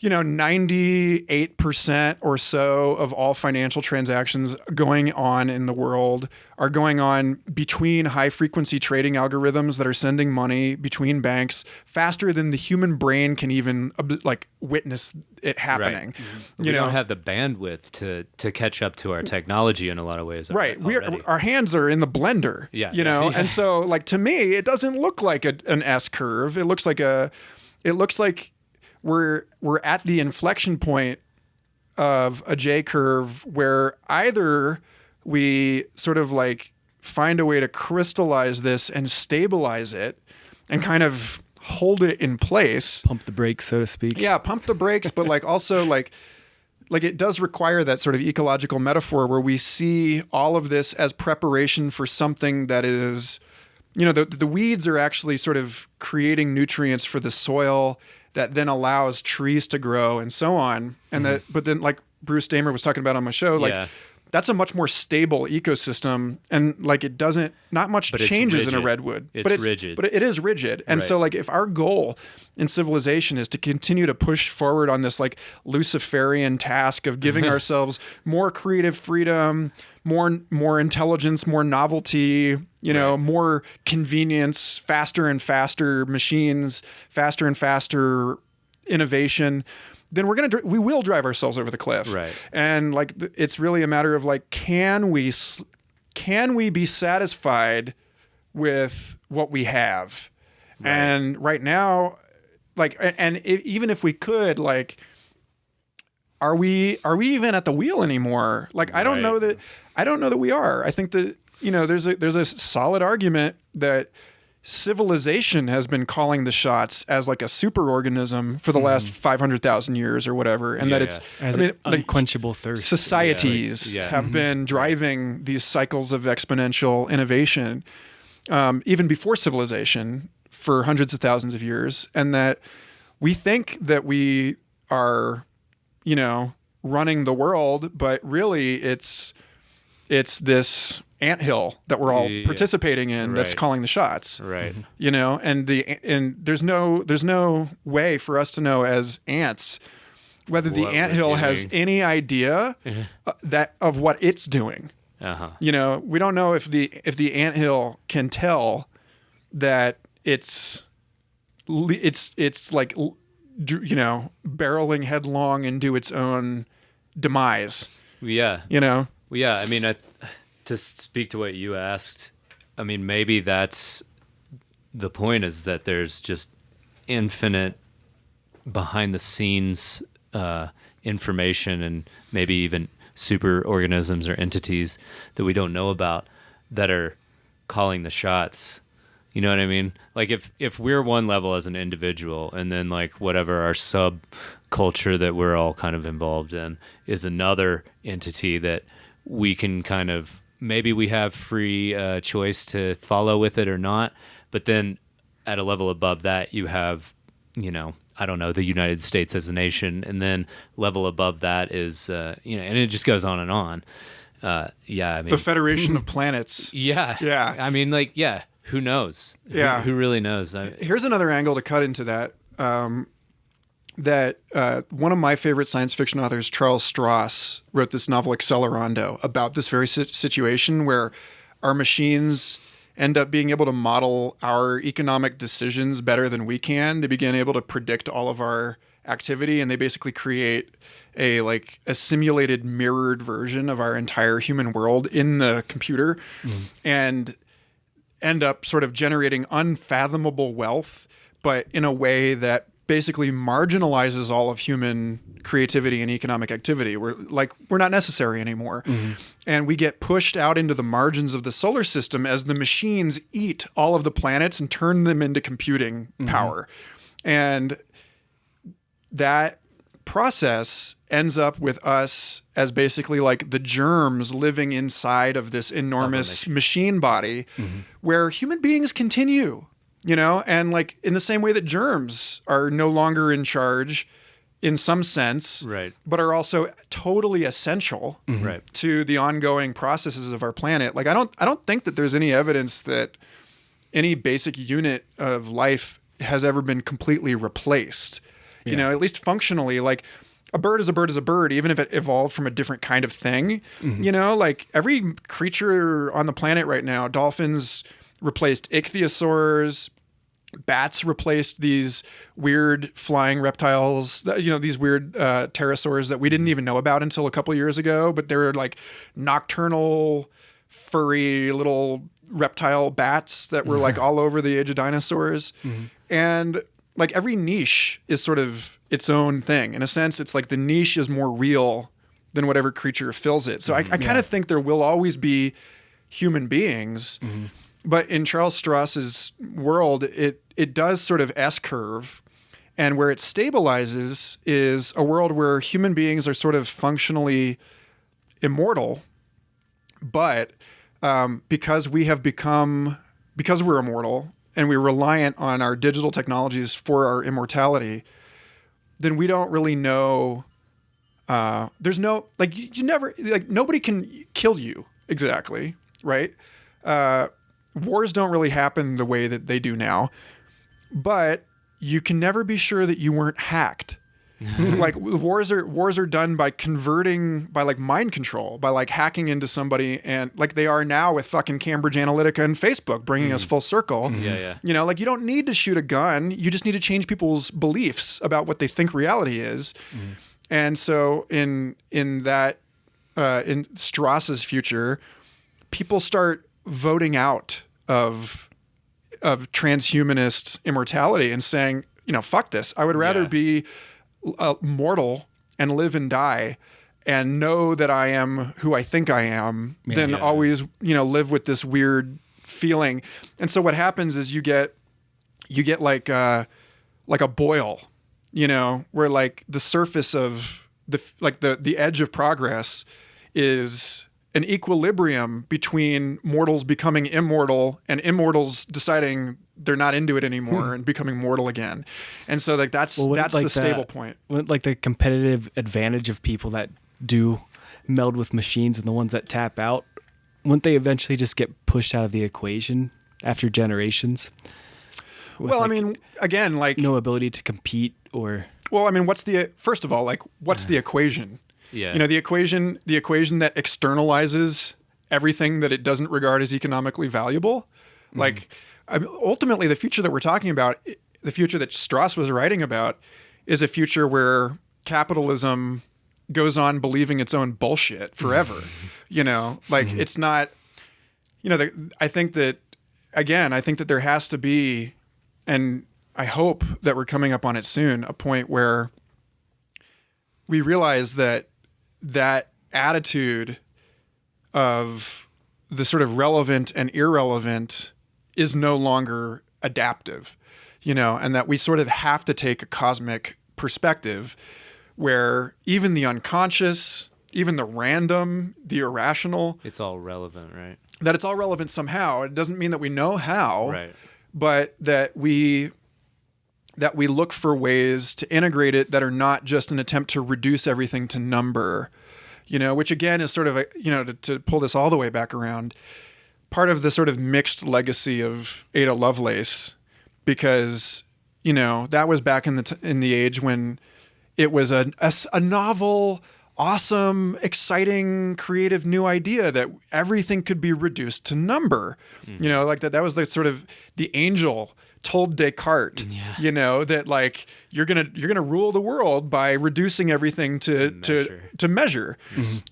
98% or so of all financial transactions going on in the world are going on between high frequency trading algorithms that are sending money between banks faster than the human brain can even like witness it happening. Right. We don't have the bandwidth to catch up to our technology in a lot of ways. Right. Our hands are in the blender. And so like to me, it doesn't look like an S curve. It looks like we're at the inflection point of a J curve where either we sort of like find a way to crystallize this and stabilize it and kind of hold it in place. Pump the brakes, so to speak. Yeah, pump the brakes, but like also like it does require that sort of ecological metaphor where we see all of this as preparation for something that is, the weeds are actually sort of creating nutrients for the soil that then allows trees to grow and so on. And but then like Bruce Damer was talking about on my show, like that's a much more stable ecosystem, and like it doesn't, not much changes in a redwood. It's rigid. But it is rigid. And so like if our goal in civilization is to continue to push forward on this like Luciferian task of giving ourselves more creative freedom, more intelligence, more novelty, more convenience, faster and faster machines, faster and faster innovation, then we will drive ourselves over the cliff. Right. And like it's really a matter of like, can we be satisfied with what we have? Right. And right now, like, even if we could, like, are we even at the wheel anymore? Like, I don't know that we are. I think that, there's a solid argument that civilization has been calling the shots as like a superorganism for the last 500,000 years or whatever, and that it's As an unquenchable thirst. Societies have been driving these cycles of exponential innovation even before civilization for hundreds of thousands of years, and that we think that we are, running the world, but really it's this anthill that we're all participating in that's calling the shots. Right. And there's no way for us to know as ants whether the anthill has any idea of what it's doing. We don't know if the anthill can tell that it's like, barreling headlong into its own demise. Yeah. I mean, to speak to what you asked, I mean, maybe that's the point, is that there's just infinite behind the scenes information, and maybe even super organisms or entities that we don't know about that are calling the shots. You know what I mean? Like if we're one level as an individual, and then like whatever our subculture that we're all kind of involved in is another entity that we can kind of, maybe we have free choice to follow with it or not. But then at a level above that, you have, I don't know, the United States as a nation. And then level above that is, and it just goes on and on. I mean, the Federation of Planets. Yeah. I mean, who knows? Yeah. Who really knows? Here's another angle to cut into that. One of my favorite science fiction authors, Charles Stross, wrote this novel Accelerando about this very situation where our machines end up being able to model our economic decisions better than we can. They begin able to predict all of our activity, and they basically create a simulated mirrored version of our entire human world in the computer, and end up sort of generating unfathomable wealth, but in a way that basically marginalizes all of human creativity and economic activity. We're not necessary anymore. And we get pushed out into the margins of the solar system as the machines eat all of the planets and turn them into computing power. And that process ends up with us as basically like the germs living inside of this enormous machine body, where human beings continue, and like in the same way that germs are no longer in charge in some sense, right, but are also totally essential right, to the ongoing processes of our planet. Like I don't think that there's any evidence that any basic unit of life has ever been completely replaced. At least functionally. Like a bird is a bird is a bird, even if it evolved from a different kind of thing. Like every creature on the planet right now, dolphins replaced ichthyosaurs, bats replaced these weird flying reptiles, these weird pterosaurs that we didn't even know about until a couple years ago, but they were like nocturnal, furry little reptile bats that were like all over the age of dinosaurs. And like every niche is sort of its own thing. In a sense, it's like the niche is more real than whatever creature fills it. So I kind of think there will always be human beings, but in Charles Stross's world, it does sort of S-curve, and where it stabilizes is a world where human beings are sort of functionally immortal, but because we're immortal and we're reliant on our digital technologies for our immortality, then we don't really know. There's no, you never, nobody can kill you exactly, right? Wars don't really happen the way that they do now, but you can never be sure that you weren't hacked. Like wars are done by mind control, by like hacking into somebody, and like they are now with fucking Cambridge Analytica and Facebook bringing us full circle. You don't need to shoot a gun. You just need to change people's beliefs about what they think reality is. And so in Stross's future, people start voting out of transhumanist immortality and saying, fuck this. I would rather be mortal and live and die and know that I am who I think I am than always, live with this weird feeling. And so what happens is you get like a boil, where like the surface of the edge of progress is an equilibrium between mortals becoming immortal and immortals deciding they're not into it anymore and becoming mortal again. And so like that's the stable point. Like the competitive advantage of people that do meld with machines and the ones that tap out, wouldn't they eventually just get pushed out of the equation after generations? Well, I mean, again, like no ability to compete or. Well, I mean, what's the equation? Yeah. The equation that externalizes everything that it doesn't regard as economically valuable. Like, ultimately, the future that we're talking about, the future that Strauss was writing about, is a future where capitalism goes on believing its own bullshit forever. It's not. I think that there has to be, and I hope that we're coming up on it soon, a point where we realize that attitude of the sort of relevant and irrelevant is no longer adaptive, and that we sort of have to take a cosmic perspective where even the unconscious, even the random, the irrational, it's all relevant, right? That it's all relevant somehow. It doesn't mean that we know how, right? But that we look for ways to integrate it that are not just an attempt to reduce everything to number, which again is sort of to pull this all the way back around, part of the sort of mixed legacy of Ada Lovelace, because, that was back in the age when it was a novel, awesome, exciting, creative new idea that everything could be reduced to number. Like that was the sort of the angel told Descartes, that like you're gonna rule the world by reducing everything to measure.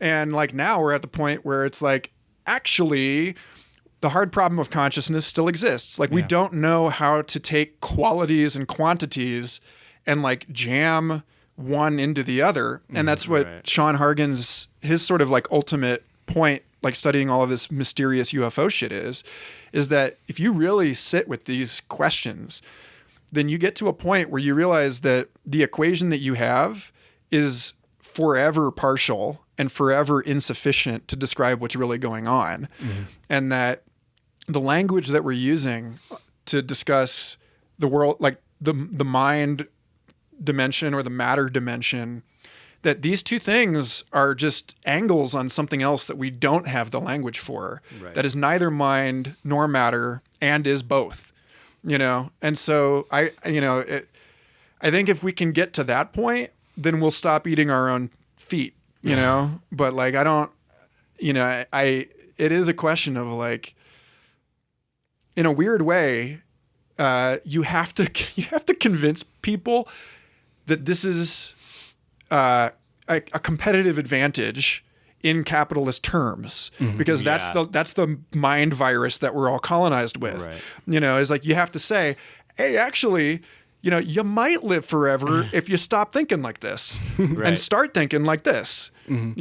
And like now we're at the point where it's like, actually the hard problem of consciousness still exists. Like we don't know how to take qualities and quantities and like jam one into the other. And that's what Sean Hargan's, his sort of like ultimate point, like studying all of this mysterious UFO shit is that if you really sit with these questions, then you get to a point where you realize that the equation that you have is forever partial and forever insufficient to describe what's really going on. And that the language that we're using to discuss the world, like the mind dimension or the matter dimension, that these two things are just angles on something else that we don't have the language for, that is neither mind nor matter and is both, And so I think if we can get to that point, then we'll stop eating our own feet, but like, I don't, it is a question of like, in a weird way, you have to convince people that this is a competitive advantage in capitalist terms, because that's the mind virus that we're all colonized with. Is like you have to say, hey, actually, you might live forever if you stop thinking like this and start thinking like this. And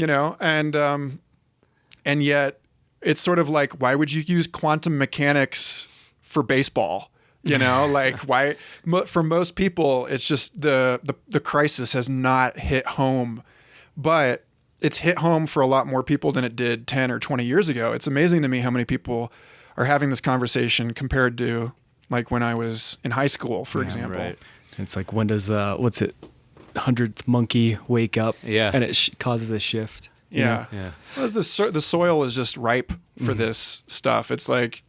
yet it's sort of like, why would you use quantum mechanics for baseball? Like why, for most people, it's just the crisis has not hit home, but it's hit home for a lot more people than it did 10 or 20 years ago. It's amazing to me how many people are having this conversation compared to like when I was in high school, for example. Right. It's like, when does, 100th monkey wake up? And it causes a shift. Yeah. Well, the soil is just ripe for this stuff. It's like,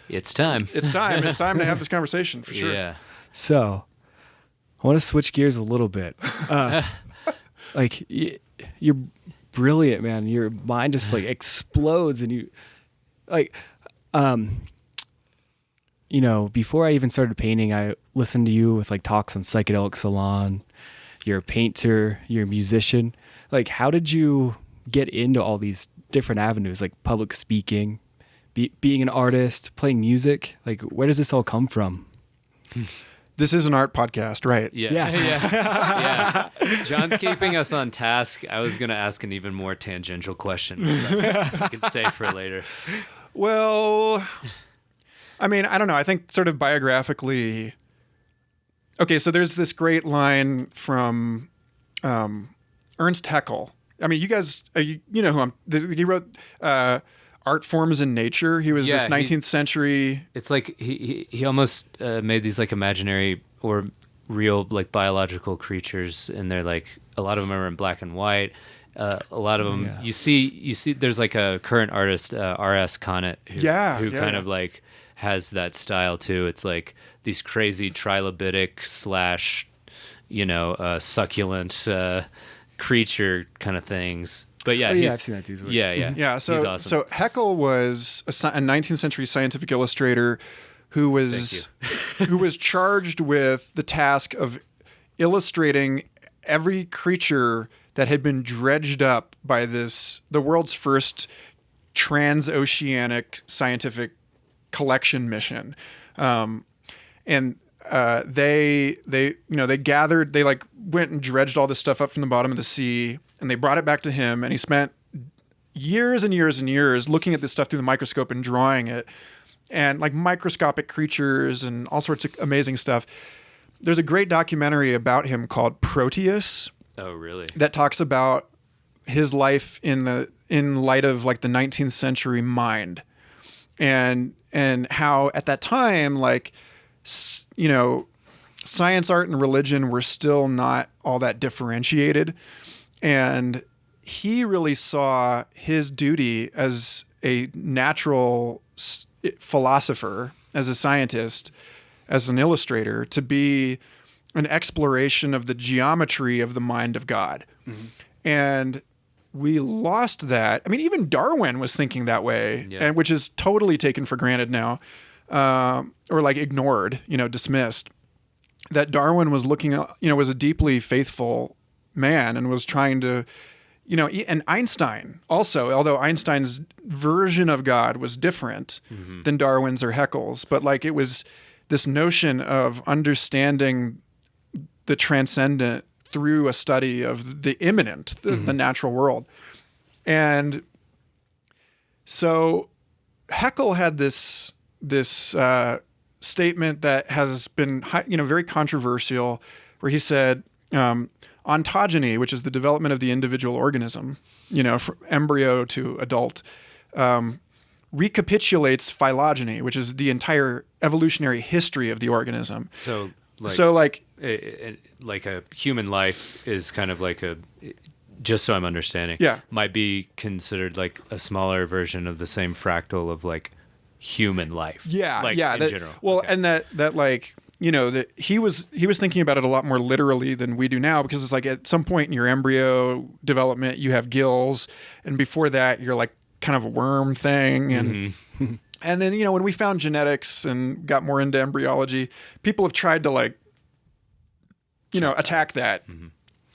it's time. It's time to have this conversation for sure. Yeah. So I want to switch gears a little bit. Like you're brilliant, man. Your mind just like explodes, and you like, before I even started painting, I listened to you with like talks on Psychedelic Salon. You're a painter, you're a musician. Like, how did you get into all these different avenues, like public speaking, being an artist, playing music? Like, where does this all come from? This is an art podcast, right? Yeah. John's keeping us on task. I was going to ask an even more tangential question, but I can save for later. Well, I mean, I don't know. I think sort of biographically. Okay, so there's this great line from Ernst Haeckel. I mean, you guys, you know who I'm. He wrote Art Forms in Nature. He was this 19th century. It's like he almost made these like imaginary or real like biological creatures, and they're like a lot of them are in black and white. A lot of them you see. There's like a current artist, R.S. Conant, who kind of like has that style too. It's like these crazy trilobitic / succulent creature kind of things. But I've seen that too. Yeah. So he's awesome. So Haeckel was a 19th century scientific illustrator who was who was charged with the task of illustrating every creature that had been dredged up by the world's first transoceanic scientific collection mission. And they gathered, they like went and dredged all this stuff up from the bottom of the sea, and they brought it back to him, and he spent years and years and years looking at this stuff through the microscope and drawing it, and like microscopic creatures and all sorts of amazing stuff. There's a great documentary about him called Proteus. Oh, really? That talks about his life in light of like the 19th century mind, and how at that time, like, you know, science, art, and religion were still not all that differentiated. And he really saw his duty as a natural philosopher, as a scientist, as an illustrator, to be an exploration of the geometry of the mind of God. Mm-hmm. And we lost that. I mean, even Darwin was thinking that way, and which is totally taken for granted now, or like ignored, dismissed. That Darwin was was a deeply faithful man and was trying to, and Einstein also, although Einstein's version of God was different than Darwin's or Haeckel's, but like it was this notion of understanding the transcendent through a study of the immanent, the natural world. And so Haeckel had this statement that has been, very controversial, where he said, ontogeny, which is the development of the individual organism, from embryo to adult, recapitulates phylogeny, which is the entire evolutionary history of the organism. So like a human life is kind of like just so I'm understanding, might be considered like a smaller version of the same fractal of like human life. In general. Well, okay. And that like, that he was thinking about it a lot more literally than we do now, because it's like at some point in your embryo development, you have gills, and before that you're like kind of a worm thing. And and then, when we found genetics and got more into embryology, people have tried to like, attack that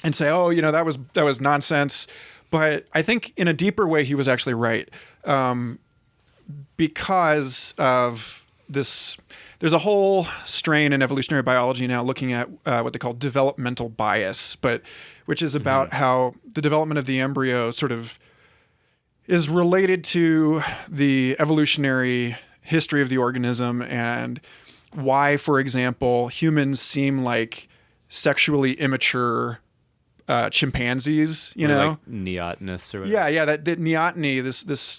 and say, oh, that was nonsense. But I think in a deeper way, he was actually right. Because of this, there's a whole strain in evolutionary biology now looking at what they call developmental bias, which is about how the development of the embryo sort of is related to the evolutionary history of the organism, and why, for example, humans seem like sexually immature chimpanzees, or like neotenists or whatever. Yeah, that neoteny,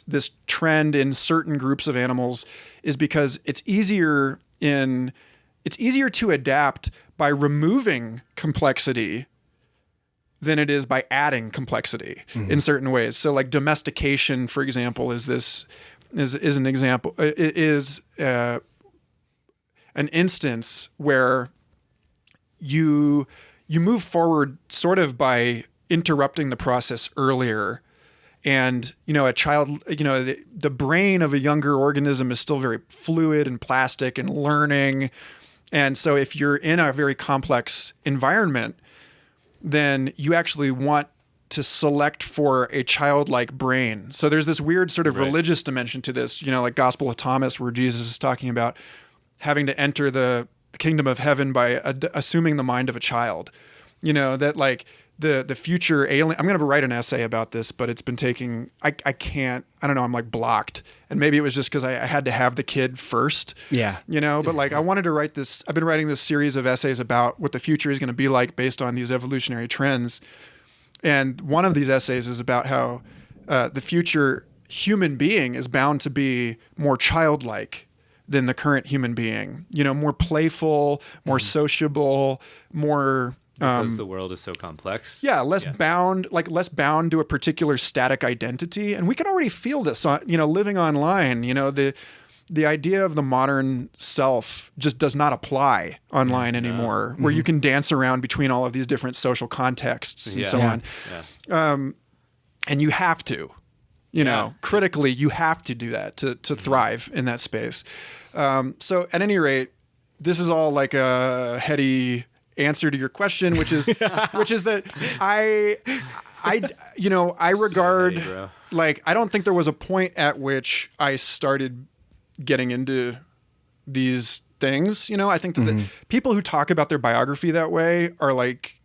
this trend in certain groups of animals, is because it's easier to adapt by removing complexity than it is by adding complexity in certain ways. So like domestication, for example, is an example, is an instance where you move forward sort of by interrupting the process earlier. And, a child, the brain of a younger organism is still very fluid and plastic and learning. And so if you're in a very complex environment, then you actually want to select for a childlike brain. So there's this weird sort of religious dimension to this, like Gospel of Thomas, where Jesus is talking about having to enter the kingdom of heaven by assuming the mind of a child. That like the future alien. I'm going to write an essay about this, but it's been taking. I can't. I don't know. I'm like blocked, and maybe it was just because I had to have the kid first. Yeah. But like I wanted to write this. I've been writing this series of essays about what the future is going to be like based on these evolutionary trends, and one of these essays is about how the future human being is bound to be more childlike than the current human being. More playful, more sociable, more. Because the world is so complex. Yeah, less bound to a particular static identity, and we can already feel this. Living online, the idea of the modern self just does not apply online anymore, where you can dance around between all of these different social contexts and so on. Yeah. And you have to, critically, you have to do that to thrive in that space. So at any rate, this is all like a heady answer to your question, which is that I regard, like, I don't think there was a point at which I started getting into these things. I think that the people who talk about their biography that way are like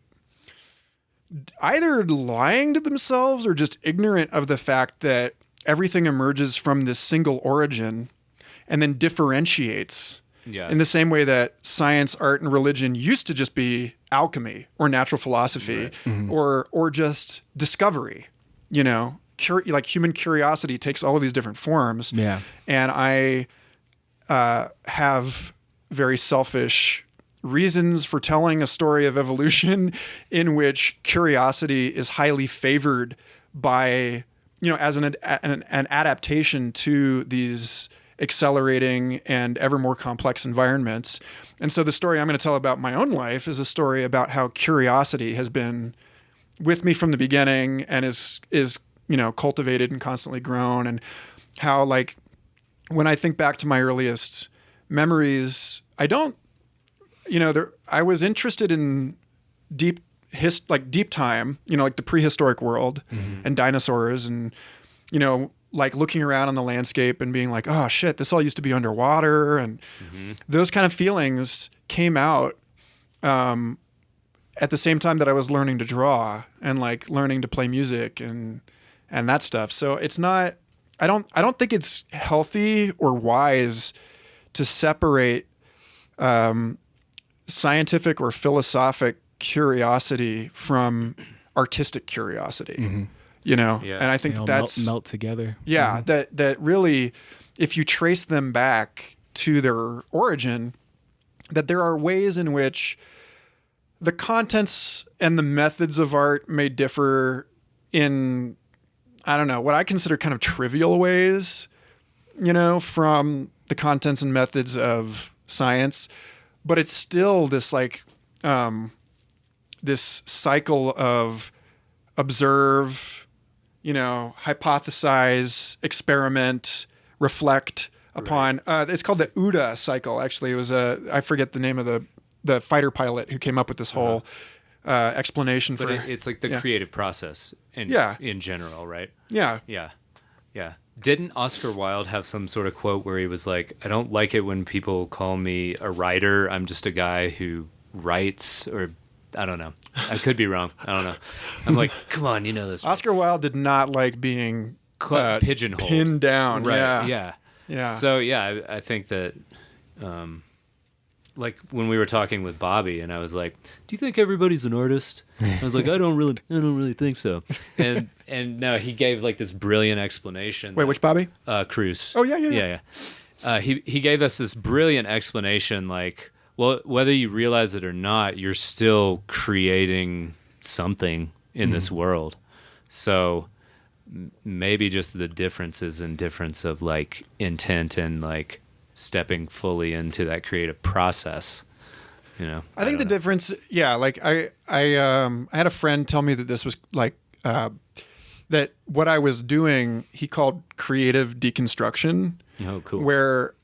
either lying to themselves or just ignorant of the fact that everything emerges from this single origin and then differentiates. Yeah. In the same way that science, art, and religion used to just be alchemy or natural philosophy, or just discovery. Like human curiosity takes all of these different forms. Yeah. And I have very selfish reasons for telling a story of evolution in which curiosity is highly favored by, as an adaptation to these accelerating and ever more complex environments. And so the story I'm going to tell about my own life is a story about how curiosity has been with me from the beginning and is cultivated and constantly grown, and how, like, when I think back to my earliest memories, I was interested in deep time, like the prehistoric world and dinosaurs, and like looking around on the landscape and being like, oh shit, this all used to be underwater. And those kind of feelings came out at the same time that I was learning to draw and like learning to play music and that stuff. So it's not, I don't think it's healthy or wise to separate scientific or philosophic curiosity from artistic curiosity. And I think that's melt together. Yeah. That really, if you trace them back to their origin, that there are ways in which the contents and the methods of art may differ in, I don't know, what I consider kind of trivial ways, from the contents and methods of science, but it's still this like, this cycle of observe, hypothesize, experiment, reflect upon. It's called the OODA cycle. Actually, it was I forget the name of the fighter pilot who came up with this whole explanation for. It's like the creative process in general, right? Yeah. Yeah. Yeah. Didn't Oscar Wilde have some sort of quote where he was like, "I don't like it when people call me a writer. I'm just a guy who writes," or I don't know. I could be wrong. I don't know. I'm like, come on, this. Oscar Wilde did not like being pigeonholed, pinned down. Right. Yeah. So I think that, like when we were talking with Bobby, and I was like, "Do you think everybody's an artist?" I was like, I don't really think so. And no, he gave like this brilliant explanation. Wait, which Bobby? Cruz. Oh yeah. He gave us this brilliant explanation, like, well, whether you realize it or not, you're still creating something in this world. So maybe just the differences in difference of like intent and like stepping fully into that creative process. I think the difference, like I had a friend tell me that this was like that what I was doing, he called creative deconstruction. Oh, cool. Where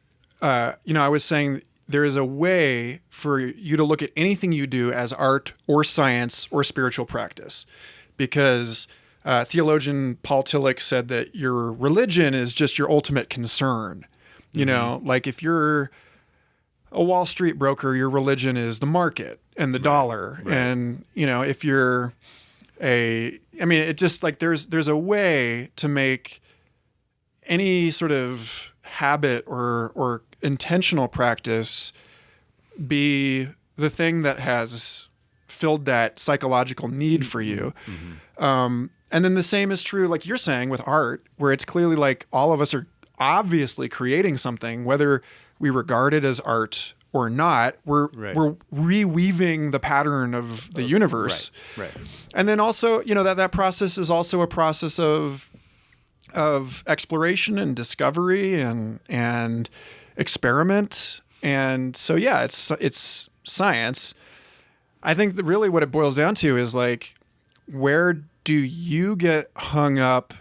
I was saying there is a way for you to look at anything you do as art or science or spiritual practice, because theologian Paul Tillich said that your religion is just your ultimate concern. Like if you're a Wall Street broker, your religion is the market and the dollar. Right. And, if you're I mean, it just like there's a way to make any sort of habit or intentional practice be the thing that has filled that psychological need for you. And then the same is true, like you're saying, with art, where it's clearly like all of us are obviously creating something, whether we regard it as art or not. We're reweaving the pattern of the universe. Right. And then also, that process is also a process of exploration and discovery and experiment. And so, yeah, it's science. I think that really what it boils down to is like, where do you get hung up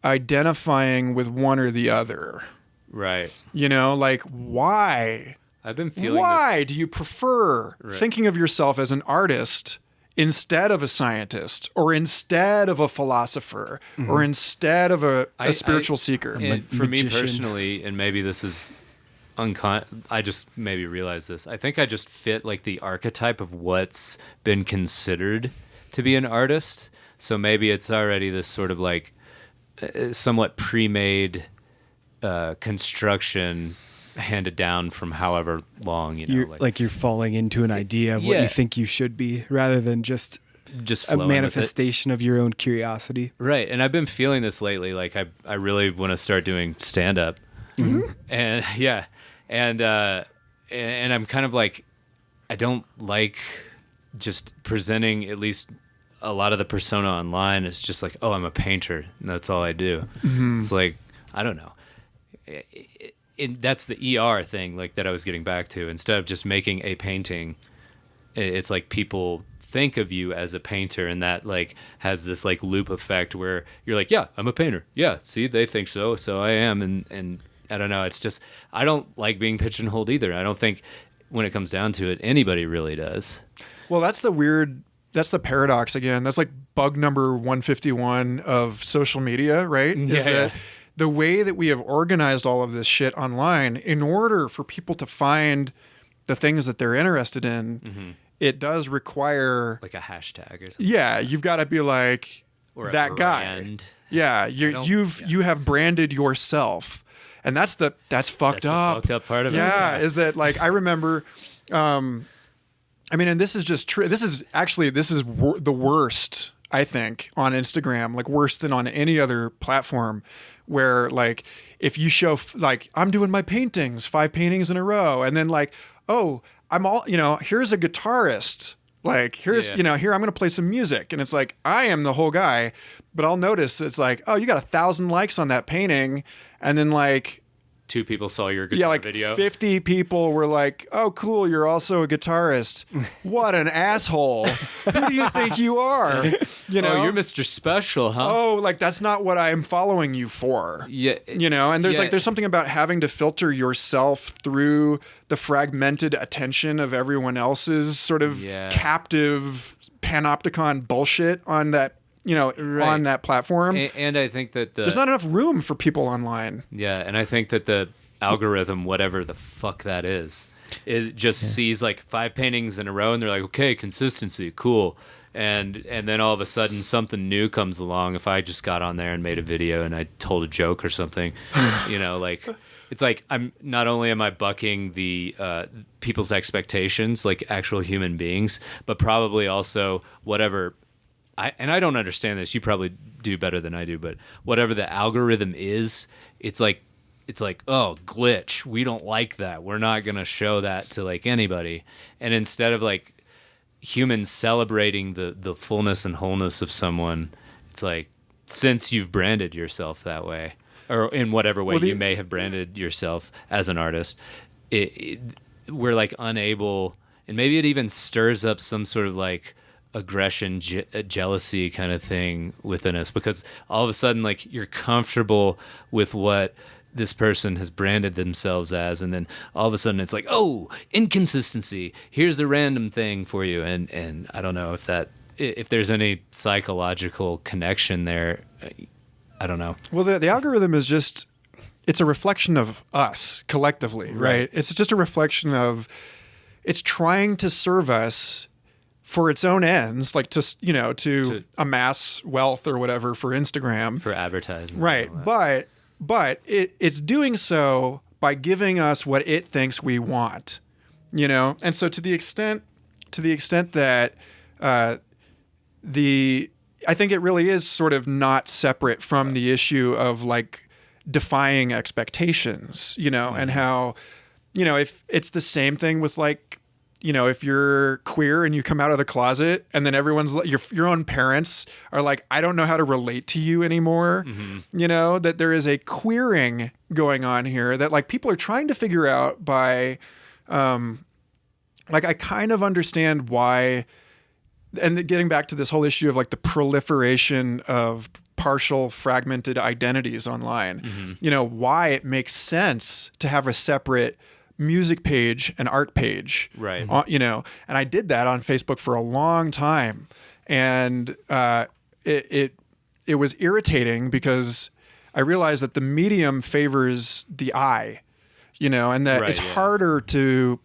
identifying with one or the other? Right. Like why? I've been feeling Why do you prefer thinking of yourself as an artist instead of a scientist or instead of a philosopher or instead of a spiritual seeker? And for me personally, and maybe this is I just maybe realized this. I think I just fit like the archetype of what's been considered to be an artist. So maybe it's already this sort of like somewhat pre-made construction handed down from however long, you're falling into an idea of what you think you should be rather than just a manifestation of your own curiosity. Right. And I've been feeling this lately. Like I really want to start doing stand-up. And and I'm kind of like, I don't like just presenting at least a lot of the persona online is just like, oh, I'm a painter and that's all I do. It's like, I don't know. That's the ER thing, like that I was getting back to. Instead of just making a painting, it's like people think of you as a painter, and that like has this like loop effect where you're like, yeah, I'm a painter. Yeah, see, they think so I am. And I don't know. It's just, I don't like being pigeonholed either. I don't think when it comes down to it, anybody really does. Well, that's the paradox again. That's like bug number 151 of social media, right? Is that the way that we have organized all of this shit online, in order for people to find the things that they're interested in, it does require like a hashtag or something. Yeah, you've got to be like or that guy. Yeah, you have branded yourself. And that's fucked up. The fucked up part of it. Yeah, is that like I remember I mean, and this is just true. This is the worst, I think, on Instagram, like worse than on any other platform, where like if you show like I'm doing my paintings, 5 paintings in a row, and then like, oh, I'm all, here's a guitarist. Like here I'm going to play some music, and it's like I am the whole guy, but I'll notice it's like, oh, you got 1,000 likes on that painting, and then like 2 people saw your guitar video. 50 people were like, oh, cool, you're also a guitarist. What an asshole. Who do you think you are? Oh, you're Mr. Special, huh? Oh, like that's not what I'm following you for. Yeah. And there's something about having to filter yourself through the fragmented attention of everyone else's sort of captive panopticon bullshit on that on that platform. And I think that there's not enough room for people online. Yeah, and I think that the algorithm, whatever the fuck that is, it just sees like 5 paintings in a row, and they're like, okay, consistency, cool. And then all of a sudden something new comes along. If I just got on there and made a video and I told a joke or something, like it's like I'm not only am I bucking the people's expectations, like actual human beings, but probably also whatever. I don't understand this. You probably do better than I do, but whatever the algorithm is, it's like, oh, glitch. We don't like that. We're not going to show that to like anybody. And instead of like humans celebrating the fullness and wholeness of someone, it's like, since you've branded yourself that way, or in whatever way you may have branded yourself as an artist, we're like unable, and maybe it even stirs up some sort of like aggression, jealousy kind of thing within us, because all of a sudden like you're comfortable with what this person has branded themselves as, and then all of a sudden it's like, oh, inconsistency, here's a random thing for you. And I don't know if there's any psychological connection there. I don't know. Well, the algorithm is just, it's a reflection of us collectively, right? It's just a reflection of, it's trying to serve us for its own ends, like to amass wealth or whatever for Instagram, for advertising, right? But it's doing so by giving us what it thinks we want, And so to the extent that I think it really is sort of not separate from the issue of like defying expectations, and how, if it's the same thing with like, if you're queer and you come out of the closet and then everyone's your own parents are like, I don't know how to relate to you anymore. That there is a queering going on here that like people are trying to figure out by, like, I kind of understand why. And getting back to this whole issue of like the proliferation of partial fragmented identities online, why it makes sense to have a separate music page and art page, right? And I did that on Facebook for a long time, and it was irritating because I realized that the medium favors the eye, and that it's harder to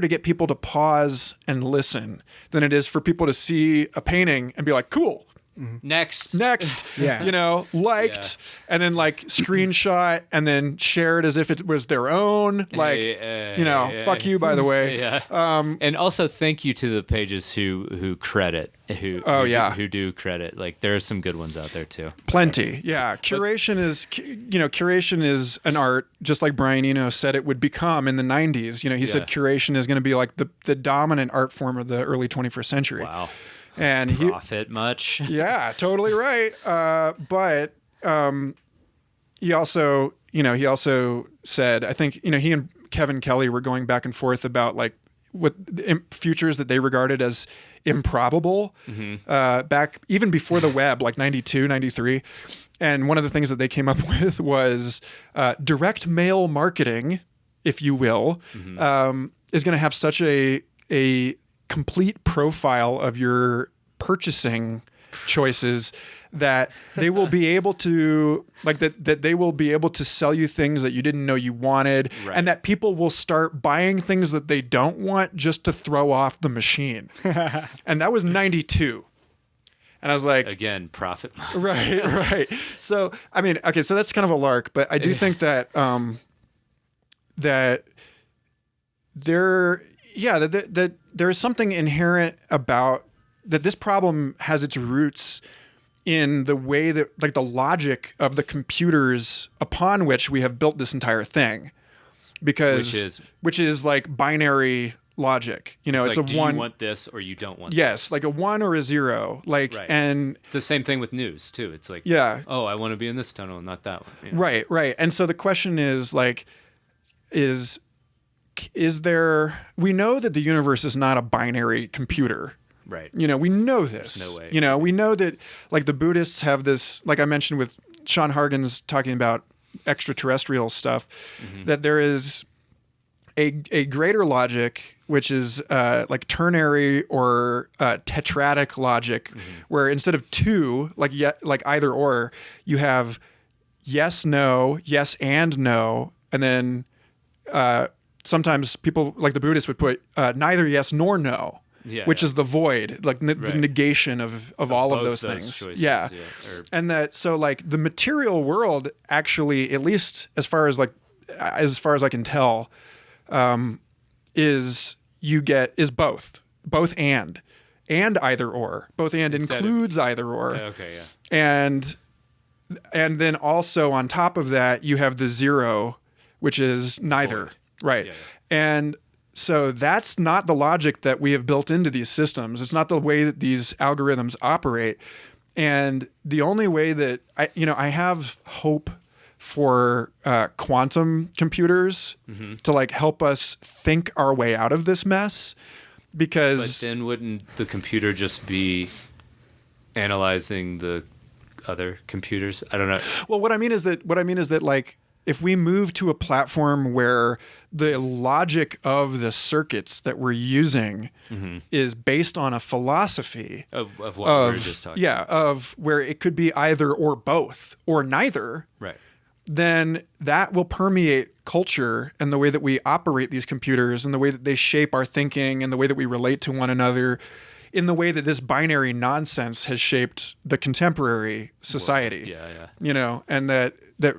get people to pause and listen than it is for people to see a painting and be like, cool. Next. Yeah. Liked, and then like screenshot and then shared as if it was their own. Like, fuck you, by the way. Yeah. And also thank you to the pages who do credit. Like there are some good ones out there too. Plenty. Yeah. Curation is an art, just like Brian Eno said it would become in the 90s. He said curation is going to be like the dominant art form of the early 21st century. Wow. And profit much. Yeah, totally right. But he also said, I think, he and Kevin Kelly were going back and forth about like what futures that they regarded as improbable back even before the web, like 92, 93. And one of the things that they came up with was direct mail marketing, if you will, is going to have such a complete profile of your purchasing choices that they will be able to that they will be able to sell you things that you didn't know you wanted, and that people will start buying things that they don't want just to throw off the machine. And that was 92. And I was like, again, profit. Right. So, I mean, okay, so that's kind of a lark, but I do think that that there is something inherent about that. This problem has its roots in the way that, like, the logic of the computers upon which we have built this entire thing, which is like binary logic. It's like, a do one. You want this or you don't want. Yes, this. like a 1 or a 0. Like, and it's the same thing with news too. It's like, oh, I want to be in this tunnel, not that one. Right. And so the question is like, is there? We know that the universe is not a binary computer. Right. We know this. There's no way. We know that, like, the Buddhists have this, like I mentioned with Sean Hargan's talking about extraterrestrial stuff, that there is a greater logic, which is like ternary or tetradic logic, where instead of two, like either or, you have yes, no, yes and no, and then sometimes people, like the Buddhists, would put neither yes nor no. Which is the void, like the negation of all of those things. Choices, And that, so like the material world actually, at least as far as I can tell, is both and either or. Both and includes either or. Okay, yeah. And then also on top of that, you have the 0, which is neither. Void. Right. Yeah. And so that's not the logic that we have built into these systems. It's not the way that these algorithms operate. And the only way that I have hope for quantum computers to like help us think our way out of this mess, because but then wouldn't the computer just be analyzing the other computers? I don't know. Well, what I mean is that like, if we move to a platform where the logic of the circuits that we're using is based on a philosophy of what we were just talking about. Of where it could be either or both or neither. Right. then that will permeate culture and the way that we operate these computers and the way that they shape our thinking and the way that we relate to one another in the way that this binary nonsense has shaped the contemporary society. And that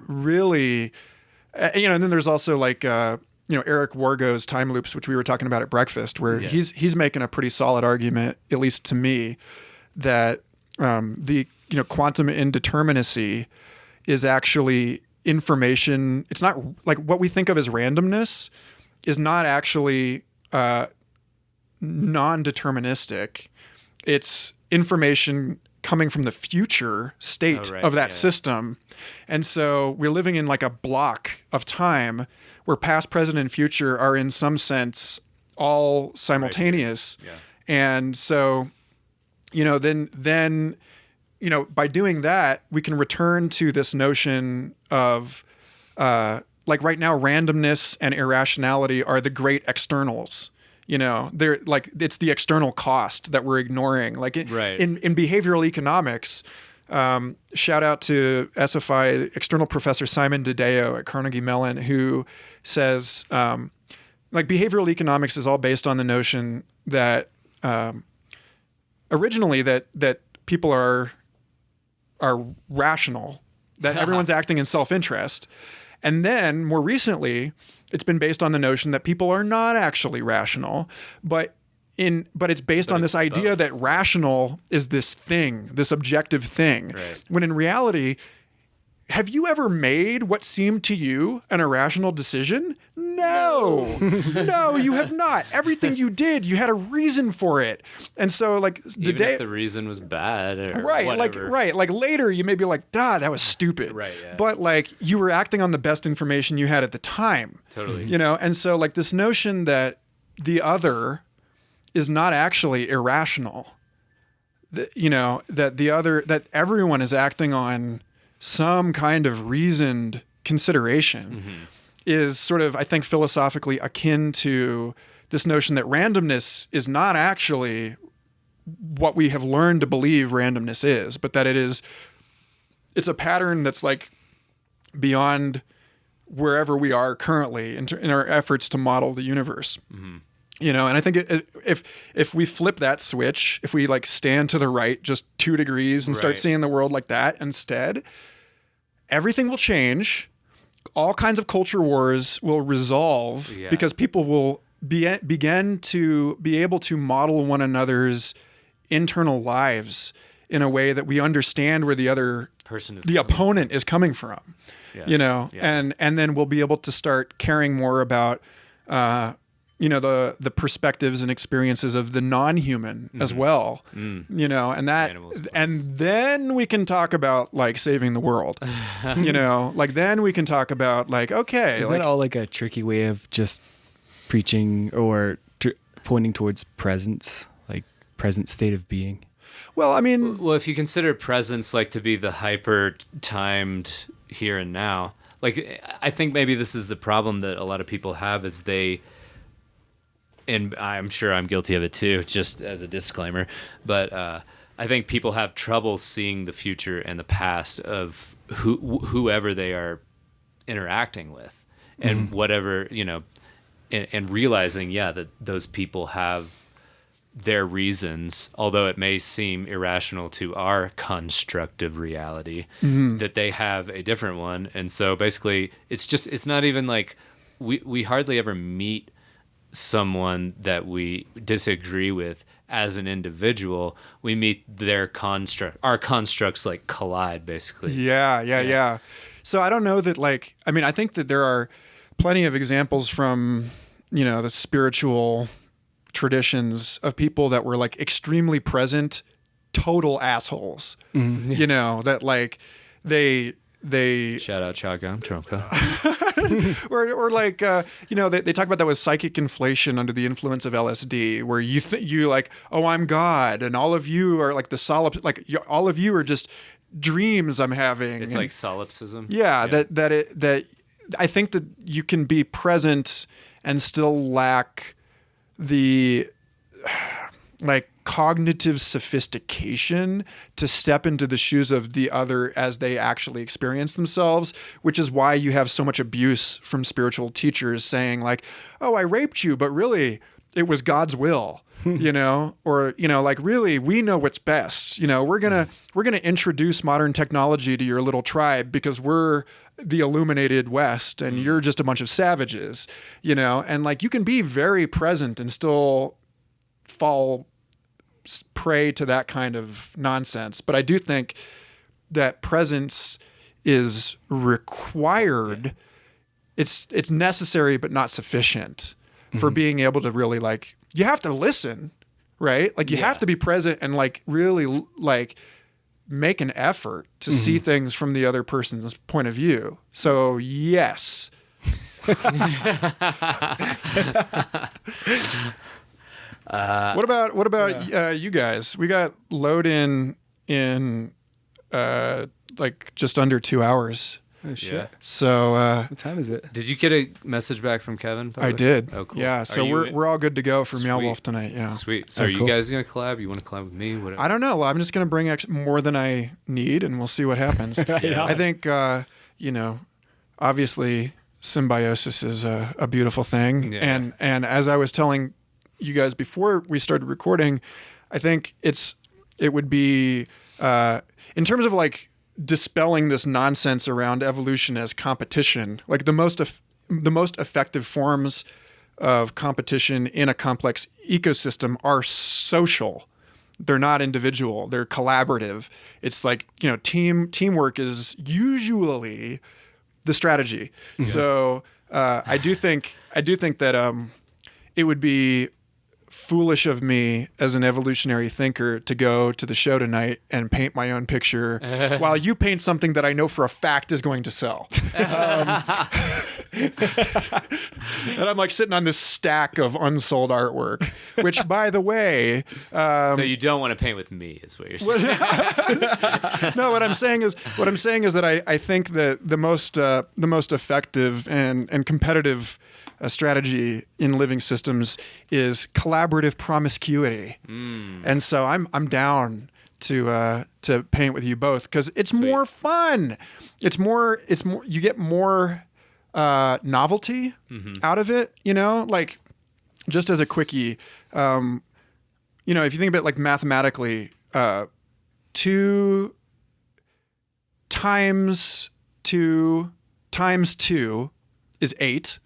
really, and then there's also like, Eric Wargo's time loops, which we were talking about at breakfast, where he's making a pretty solid argument, at least to me, that the quantum indeterminacy is actually information. It's not like what we think of as randomness is not actually non-deterministic. It's information coming from the future state of that system. And so we're living in like a block of time where past, present, and future are in some sense all simultaneous. And so, then by doing that, we can return to this notion of, like right now, randomness and irrationality are the great externals. They're like, it's the external cost that we're ignoring. Like in behavioral economics, shout out to SFI external professor Simon DeDeo at Carnegie Mellon, who says, like behavioral economics is all based on the notion that, originally that people are rational, that everyone's acting in self-interest. And then more recently, it's been based on the notion that people are not actually rational, but it's based on this idea that rational is this thing, this objective thing. When in reality, have you ever made what seemed to you an irrational decision? No, no, you have not. Everything you did, you had a reason for it. And so like even if the reason was bad or whatever. Like later you may be like, that was stupid. But like you were acting on the best information you had at the time. Totally. And so like this notion that the other is not actually irrational, that everyone is acting on some kind of reasoned consideration is sort of, I think, philosophically akin to this notion that randomness is not actually what we have learned to believe randomness is, but that it's a pattern that's like beyond wherever we are currently in our efforts to model the universe. And I think if we flip that switch, if we like stand to the right just 2 degrees and start seeing the world like that instead, everything will change. All kinds of culture wars will resolve because people will begin to be able to model one another's internal lives in a way that we understand where the other person is, the opponent is coming from. And then we'll be able to start caring more about the perspectives and experiences of the non-human as well, and then we can talk about like saving the world, like then we can talk about like, okay. Is that all like a tricky way of just preaching or pointing towards presence, like present state of being? Well, I mean, if you consider presence like to be the hyper timed here and now, like I think maybe this is the problem that a lot of people have is and I'm sure I'm guilty of it too, just as a disclaimer, but I think people have trouble seeing the future and the past of whoever they are interacting with and whatever, and realizing, that those people have their reasons, although it may seem irrational to our constructive reality, that they have a different one. And so basically it's not even like we hardly ever meet someone that we disagree with as an individual. We meet their our constructs like collide basically. Yeah. So I don't know that like, I mean, I think that there are plenty of examples from, the spiritual traditions of people that were like extremely present, total assholes, that like they shout out Shotgun Trumka. or like they talk about that with psychic inflation under the influence of LSD, where you like, oh, I'm God, and all of you are like all of you are just dreams I'm having. It's like solipsism. That I think that you can be present and still lack the like cognitive sophistication to step into the shoes of the other as they actually experience themselves, which is why you have so much abuse from spiritual teachers saying like, oh, I raped you, but really it was God's will. Or, like really, we know what's best. We're going to introduce modern technology to your little tribe because we're the illuminated West and you're just a bunch of savages, and like, you can be very present and still fall prey to that kind of nonsense. But I do think that presence is required. It's necessary, but not sufficient for being able to really like, you have to listen, right? Like you have to be present and like really like make an effort to see things from the other person's point of view. So yes. What about you guys? We got load in like just under 2 hours. Oh shit. Yeah. So What time is it? Did you get a message back from Kevin? by the I way? did. Oh, cool. Yeah. So we're all good to go for Meow Sweet. Wolf tonight. Yeah. Sweet. So Oh, are you cool. guys gonna collab? You want to collab with me? Whatever. I don't know. I'm just gonna bring more than I need, and we'll see what happens. Yeah. I think obviously symbiosis is a beautiful thing, Yeah. and as I was telling you guys before we started recording, I think it would be in terms of like dispelling this nonsense around evolution as competition, like the most effective forms of competition in a complex ecosystem are social. They're not individual. They're collaborative. It's like, teamwork is usually the strategy. Yeah. So I do think that it would be foolish of me as an evolutionary thinker to go to the show tonight and paint my own picture while you paint something that I know for a fact is going to sell. And I'm like sitting on this stack of unsold artwork, which, by the way, so you don't want to paint with me, is what you're saying. No, what I'm saying is that I think that the most effective and competitive strategy in living systems is collaborative promiscuity, and so I'm down to paint with you both because it's more fun. It's more. You get more novelty out of it. Like just as a quickie, if you think about it like mathematically, 2 times 2 times 2 is 8.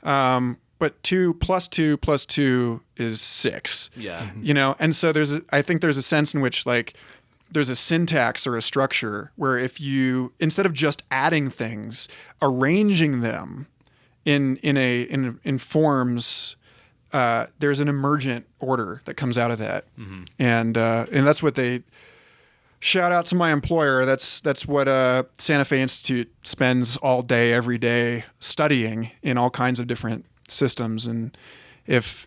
But 2 plus 2 plus 2 is 6. Yeah. And so I think there's a sense in which like there's a syntax or a structure where if you, instead of just adding things, arranging them in forms, there's an emergent order that comes out of that. And that's what they, shout out to my employer. That's what Santa Fe Institute spends all day, every day studying in all kinds of different systems. And if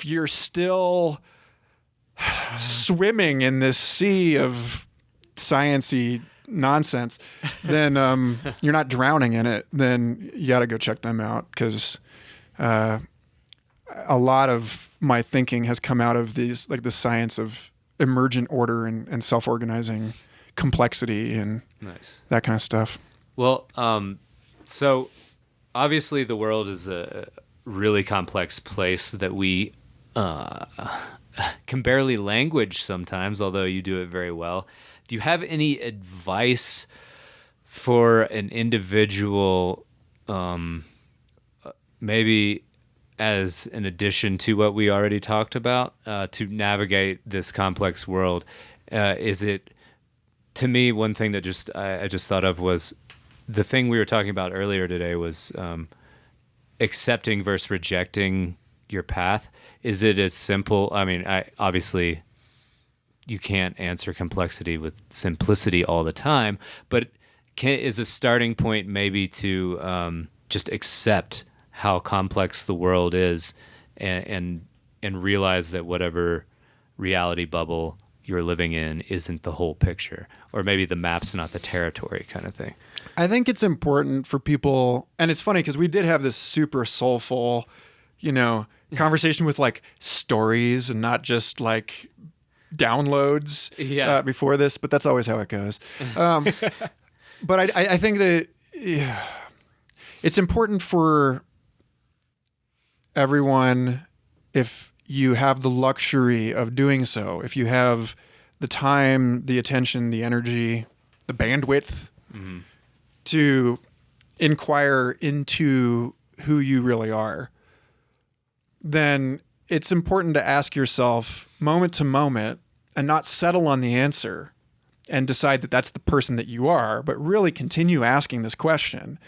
you're still swimming in this sea of science-y nonsense, then you're not drowning in it. Then you got to go check them out because a lot of my thinking has come out of these, like the science of emergent order and self-organizing complexity and that kind of stuff. Well, so obviously the world is a really complex place that we can barely language sometimes, although you do it very well. Do you have any advice for an individual, maybe as an addition to what we already talked about, to navigate this complex world? Is it, to me, one thing that I just thought of was the thing we were talking about earlier today was accepting versus rejecting your path. Is it as simple? I mean, obviously you can't answer complexity with simplicity all the time, but is a starting point maybe to just accept how complex the world is and realize that whatever reality bubble you're living in isn't the whole picture, or maybe the map's not the territory kind of thing. I think it's important for people, and it's funny because we did have this super soulful, conversation with like stories and not just like downloads before this, but that's always how it goes. But I think that it's important for everyone, if you have the luxury of doing so, if you have the time, the attention, the energy, the bandwidth to inquire into who you really are, then it's important to ask yourself moment to moment and not settle on the answer and decide that that's the person that you are, but really continue asking this question.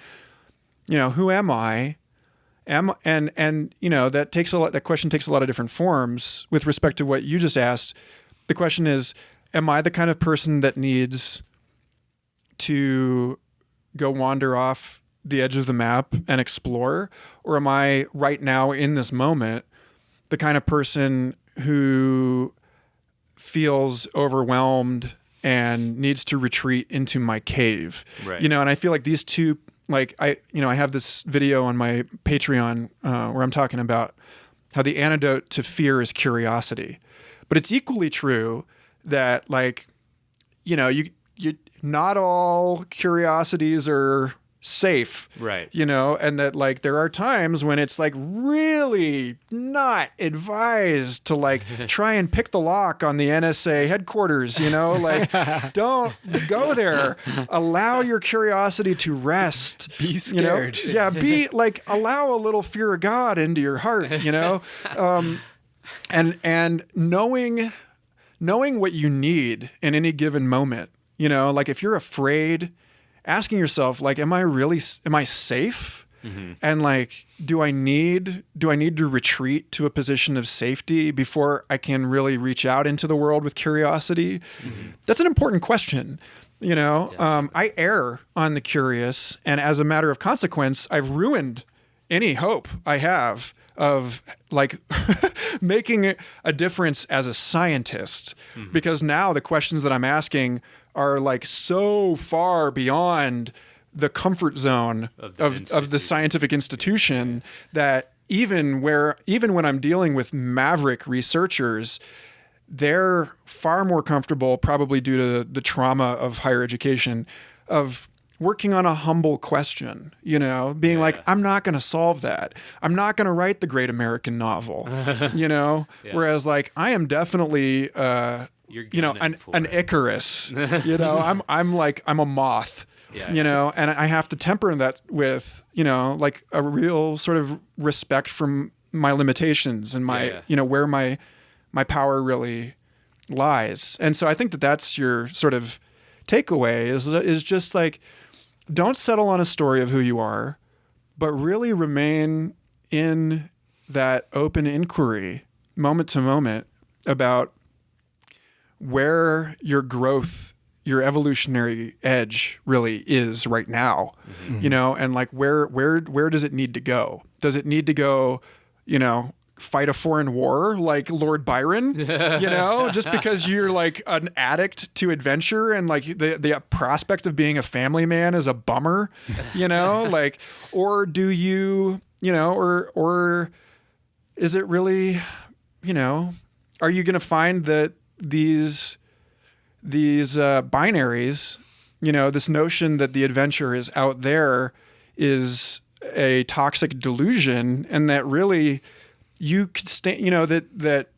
You know, who am I? And you know, that question takes a lot of different forms with respect to what you just asked. The question is, am I the kind of person that needs to go wander off the edge of the map and explore? Or am I right now in this moment the kind of person who feels overwhelmed and needs to retreat into my cave? Right. You know, and I feel like these two, like I have this video on my Patreon where I'm talking about how the antidote to fear is curiosity. But it's equally true that, like, you know, you not all curiosities are safe, right? You know, and that like there are times when it's like really not advised to like try and pick the lock on the NSA headquarters, you know, like don't go there. Allow your curiosity to rest. Be scared. You know? Yeah, be like, allow a little fear of God into your heart, you know, and knowing what you need in any given moment. You know, like if you're afraid, asking yourself, like, am I safe? And like, do I need to retreat to a position of safety before I can really reach out into the world with curiosity? That's an important question. You know, I err on the curious, and as a matter of consequence, I've ruined any hope I have of like making a difference as a scientist, because now the questions that I'm asking are like so far beyond the comfort zone of the scientific institution that even when I'm dealing with maverick researchers, they're far more comfortable, probably due to the trauma of higher education, of working on a humble question, you know, being like, I'm not going to solve that. I'm not going to write the great American novel, you know, whereas like I am definitely, you know, an Icarus, you know, I'm a moth, you know, and I have to temper that with, you know, like a real sort of respect from my limitations and my, you know, where my power really lies. And so I think that that's your sort of takeaway is just like, don't settle on a story of who you are, but really remain in that open inquiry moment to moment about where your growth, your evolutionary edge really is right now, you know, and like where does it need to go? Does it need to go, you know, fight a foreign war like Lord Byron, you know, just because you're like an addict to adventure and like the prospect of being a family man is a bummer, you know, like, or do you, you know, or is it really, you know, are you going to find that these binaries, you know, this notion that the adventure is out there is a toxic delusion, and that really you could you know, that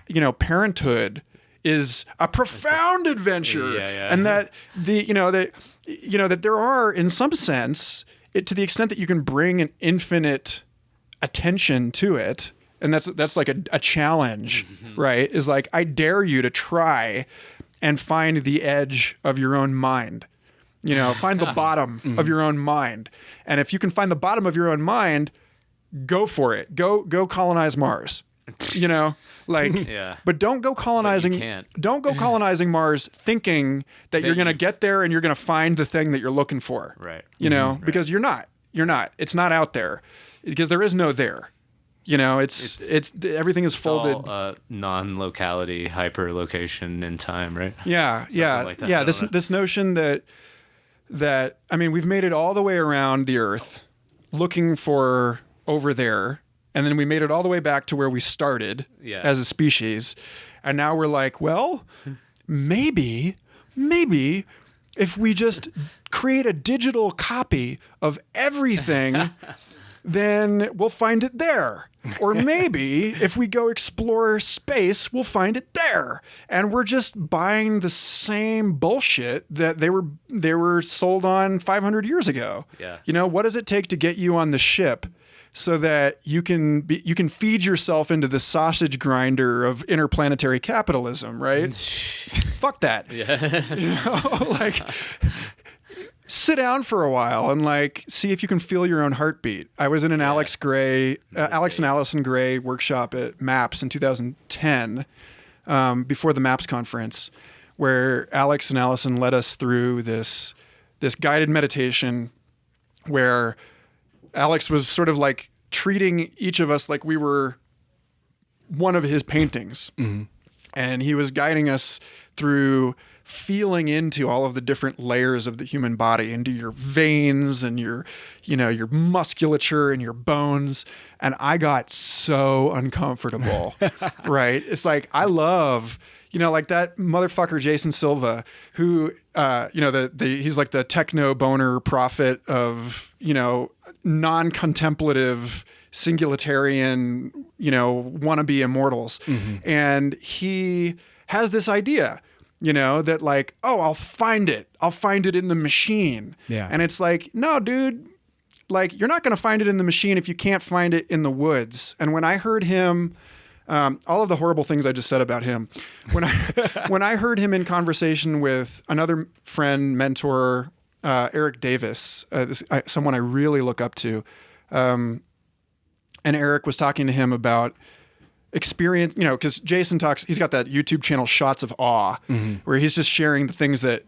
you know, parenthood is a profound adventure, and that that there are, in some sense, to the extent that you can bring an infinite attention to it, and that's like a challenge, right? Is like, I dare you to try and find the edge of your own mind, you know, find the bottom of your own mind, and if you can find the bottom of your own mind, go for it. Go colonize Mars. You know, like, but don't go colonizing. Don't go colonizing Mars thinking that you're going to get there and you're going to find the thing that you're looking for. Right. You know, because you're not. It's not out there, because there is no there. You know, it's everything is folded. All, non-locality, hyper-location in time, right? Yeah, Something like that. This notion that I mean, we've made it all the way around the Earth, looking for over there, and then we made it all the way back to where we started as a species. And now we're like, well, maybe if we just create a digital copy of everything, then we'll find it there. Or maybe if we go explore space, we'll find it there. And we're just buying the same bullshit that they were sold on 500 years ago. Yeah. You know, what does it take to get you on the ship so that you can feed yourself into the sausage grinder of interplanetary capitalism, right? Fuck that. Yeah. You know, like, sit down for a while and like see if you can feel your own heartbeat. I was in an Alex and Allison Gray workshop at MAPS in 2010, before the MAPS conference, where Alex and Allison led us through this guided meditation where Alex was sort of like treating each of us like we were one of his paintings. Mm-hmm. And he was guiding us through feeling into all of the different layers of the human body, into your veins and your musculature and your bones. And I got so uncomfortable, right? It's like, I love, like that motherfucker, Jason Silva, who, he's like the techno boner prophet of, non-contemplative singularitarian, wannabe immortals. Mm-hmm. And he has this idea, that like, oh, I'll find it in the machine. Yeah. And it's like, no, dude, like, you're not going to find it in the machine if you can't find it in the woods. And when I heard him, all of the horrible things I just said about him, when I heard him in conversation with another friend, mentor, Eric Davis, someone I really look up to, and Eric was talking to him about experience, because Jason talks, he's got that YouTube channel, Shots of Awe, mm-hmm. where he's just sharing the things that,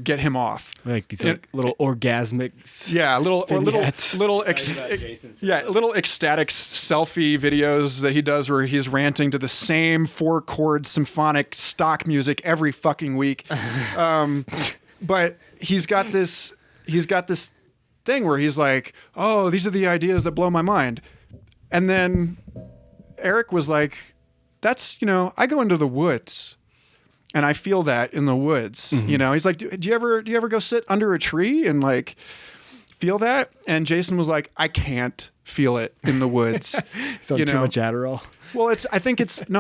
get him off. Like these little orgasmic. Yeah, little ecstatic selfie videos that he does where he's ranting to the same 4-chord symphonic stock music every fucking week. But he's got this thing where he's like, oh, these are the ideas that blow my mind. And then Eric was like, that's, I go into the woods and I feel that in the woods, mm-hmm. He's like, do you ever go sit under a tree and like feel that? And Jason was like, I can't feel it in the woods. So too much Adderall. Well, I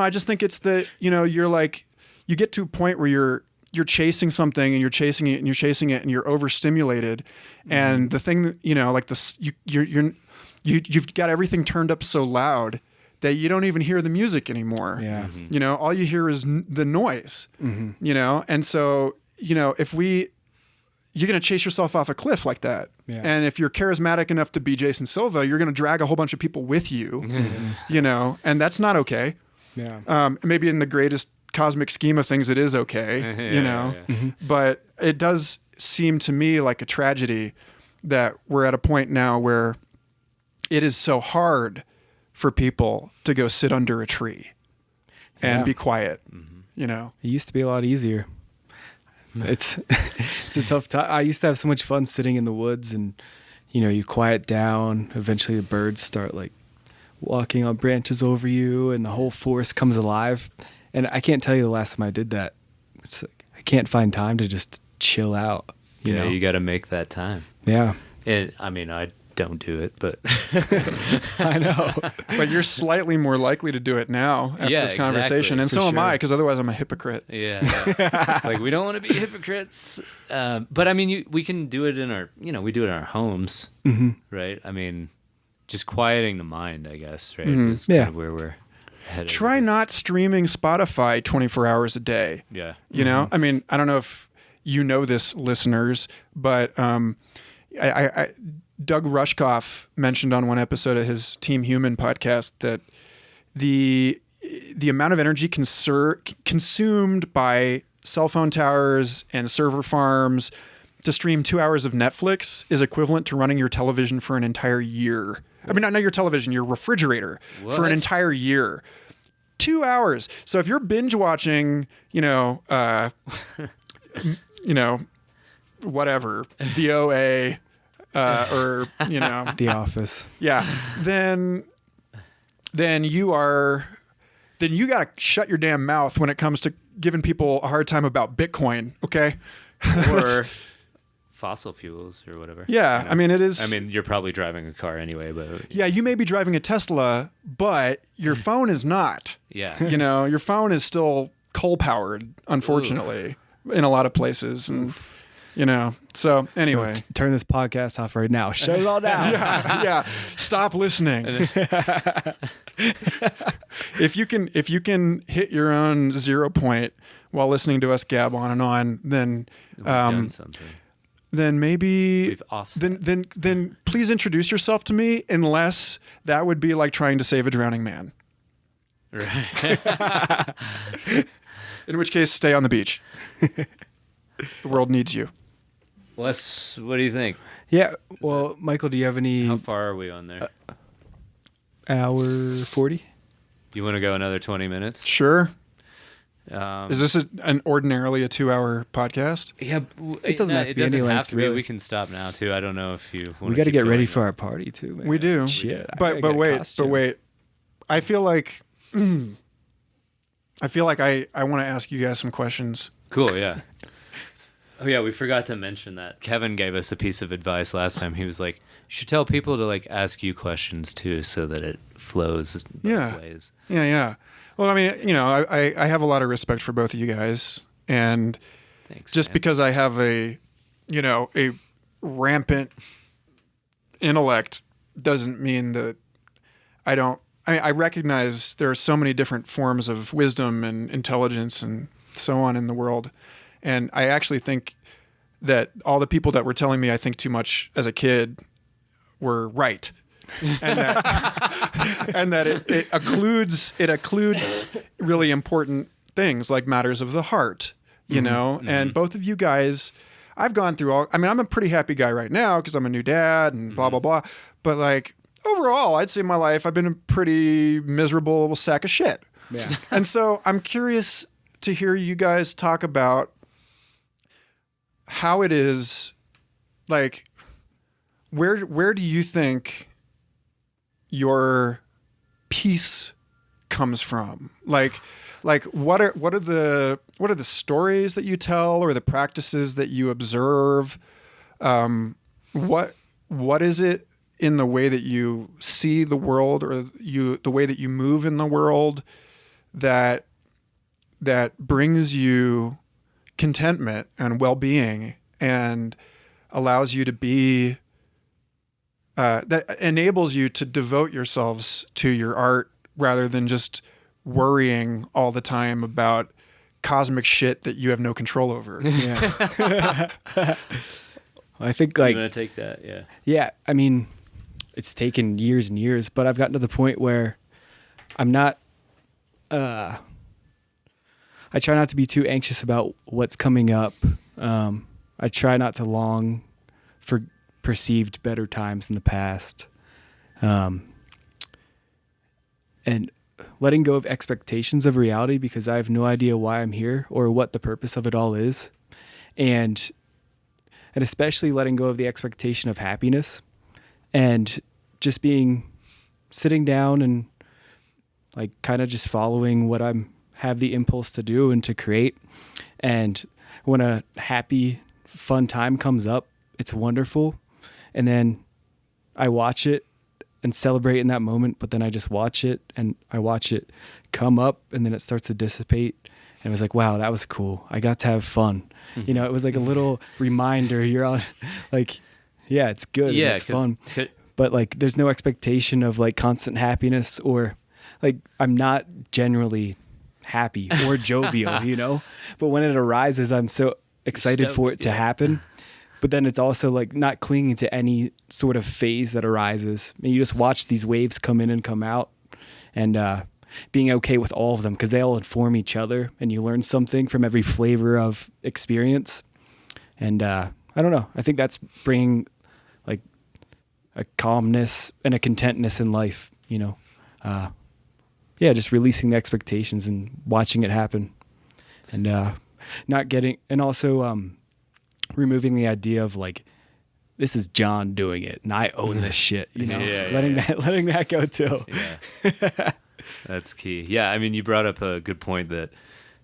just think it's the, you're like, you get to a point where you're chasing something and you're chasing it and you're chasing it and you're overstimulated. Mm-hmm. And the thing that, like this, you've got everything turned up so loud that you don't even hear the music anymore. Yeah. Mm-hmm. All you hear is the noise, mm-hmm. And so, you're going to chase yourself off a cliff like that. Yeah. And if you're charismatic enough to be Jason Silva, you're going to drag a whole bunch of people with you, mm-hmm. And that's not okay. Yeah. Maybe in the greatest cosmic scheme of things, it is okay, Yeah. Mm-hmm. But it does seem to me like a tragedy that we're at a point now where it is so hard for people to go sit under a tree and be quiet, mm-hmm. It used to be a lot easier. It's a tough time. I used to have so much fun sitting in the woods and, you quiet down. Eventually the birds start like walking on branches over you and the whole forest comes alive. And I can't tell you the last time I did that. It's like, I can't find time to just chill out. You know, you got to make that time. Yeah. I don't do it, but I know. But you're slightly more likely to do it now after this conversation, exactly, and so am I, because otherwise I'm a hypocrite. Yeah. It's like we don't want to be hypocrites, but we can do it in our, we do it in our homes, mm-hmm. right? Just quieting the mind, I guess, right? Mm-hmm. Is kind of where we're headed. Try not streaming Spotify 24 hours a day. Yeah. You know, I don't know if you know this, listeners, but I Doug Rushkoff mentioned on one episode of his Team Human podcast that the amount of energy consumed by cell phone towers and server farms to stream 2 hours of Netflix is equivalent to running your television for an entire year. I mean, not your television, your refrigerator for an entire year. 2 hours. So if you're binge watching, whatever, the OA, or, The Office. Yeah. Then then you got to shut your damn mouth when it comes to giving people a hard time about Bitcoin, okay? Or fossil fuels or whatever. Yeah, You know? I mean, it is. I mean, you're probably driving a car anyway, but Yeah, you may be driving a Tesla, but your phone is not. yeah. You know, your phone is still coal powered, unfortunately, in a lot of places, and you know. So anyway, So turn this podcast off right now. Shut it all down. yeah, stop listening. If you can hit your own 0 point while listening to us gab on and on, then We've done something. then maybe We've offset. then please introduce yourself to me, unless that would be like trying to save a drowning man. Right. In which case, stay on the beach. The world needs you. Wes, what do you think? Yeah. Well, Michael, do you have any How far are we on there? hour 40? You want to go another 20 minutes? Sure. Um, Is this an ordinarily a 2-hour podcast? Yeah, It doesn't have to it be any doesn't have length, to be. really. We can stop now too. I don't know if you. We got to get ready for our party too, man. We do. Shit. I But gotta get a wait, costume. I feel like I want to ask you guys some questions. Cool. Yeah. Oh yeah, we forgot to mention that Kevin gave us a piece of advice last time. He was like, "You should tell people to like ask you questions too, so that it flows both Yeah. ways." Yeah. Well, I mean, you know, I have a lot of respect for both of you guys, and Thanks. just man. because I have a rampant intellect doesn't mean that I don't. I recognize there are so many different forms of wisdom and intelligence and so on in the world, and I actually think that all the people that were telling me I think too much as a kid were right. And that it occludes really important things like matters of the heart, you know. And both of you guys, I've gone through all. I mean, I'm a pretty happy guy right now because I'm a new dad and blah blah blah. But like overall, I'd say in my life I've been a pretty miserable sack of shit. Yeah. And so I'm curious to hear you guys talk about how it is, like, where do you think your peace comes from? Like what are the stories that you tell or the practices that you observe? What is it in the way that you see the world or the way that you move in the world that brings you contentment and well-being and allows you to be that enables you to devote yourselves to your art rather than just worrying all the time about cosmic shit that you have no control over? Yeah. I think I'm like gonna take that. Yeah. yeah, I mean, it's taken years and years, but I've gotten to the point where I'm not I try not to be too anxious about what's coming up. I try not to long for perceived better times in the past. And letting go of expectations of reality because I have no idea why I'm here or what the purpose of it all is. And especially letting go of the expectation of happiness and just sitting down and like kind of just following what have the impulse to do and to create. And when a happy, fun time comes up, it's wonderful. And then I watch it and celebrate in that moment, but then I just watch it and I watch it come up and then it starts to dissipate. And it was like, wow, that was cool. I got to have fun. Mm-hmm. You know, it was like a little reminder. You're on like, yeah, it's good. Yeah, And it's fun. But like, there's no expectation of like constant happiness or like, I'm not generally happy or jovial, you know, but when it arises, I'm so excited for it to happen. But then it's also like not clinging to any sort of phase that arises. I mean, you just watch these waves come in and come out and being okay with all of them because they all inform each other and you learn something from every flavor of experience. And I don't know. I think that's bringing like a calmness and a contentness in life, you know. Yeah, just releasing the expectations and watching it happen and not getting, and also removing the idea of like this is John doing it, and I own this shit. You know, Yeah, letting that go too. Yeah. That's key. Yeah, I mean, you brought up a good point that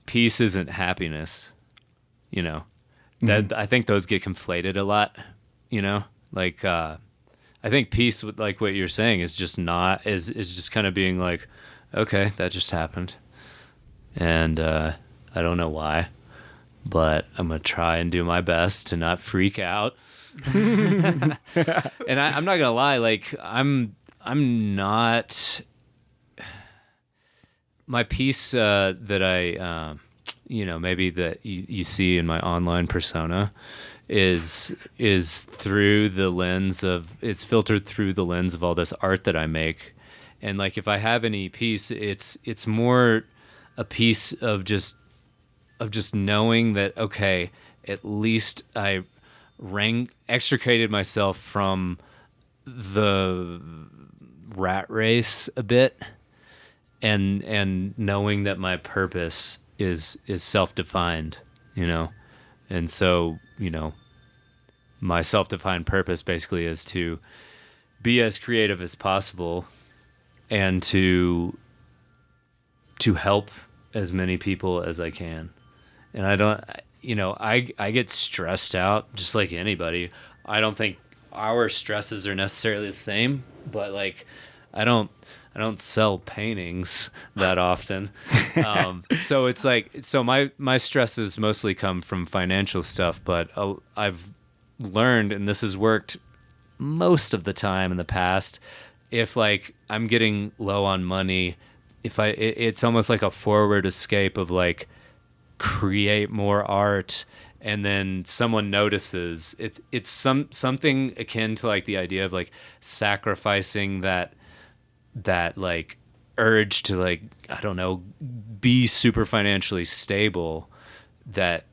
peace isn't happiness. You know, that I think those get conflated a lot. You know, like I think peace, with like what you're saying, is just just kind of being like, okay, that just happened, and I don't know why, but I'm gonna try and do my best to not freak out. And I'm not gonna lie, like I'm not. My piece that I, maybe that you see in my online persona is through the lens of, it's filtered through the lens of all this art that I make. And like, if I have any piece, it's more a piece of just knowing that, okay, at least I extricated myself from the rat race a bit. And knowing that my purpose is self-defined, and so, my self-defined purpose basically is to be as creative as possible and to help as many people as I can. And I don't, I get stressed out just like anybody. I don't think our stresses are necessarily the same, but like, I don't sell paintings that often. So it's like, my stresses mostly come from financial stuff, but I've learned, and this has worked most of the time in the past, if like I'm getting low on money, it's almost like a forward escape of like, create more art, and then someone notices. It's something akin to like the idea of like sacrificing that like urge to like, I don't know, be super financially stable, that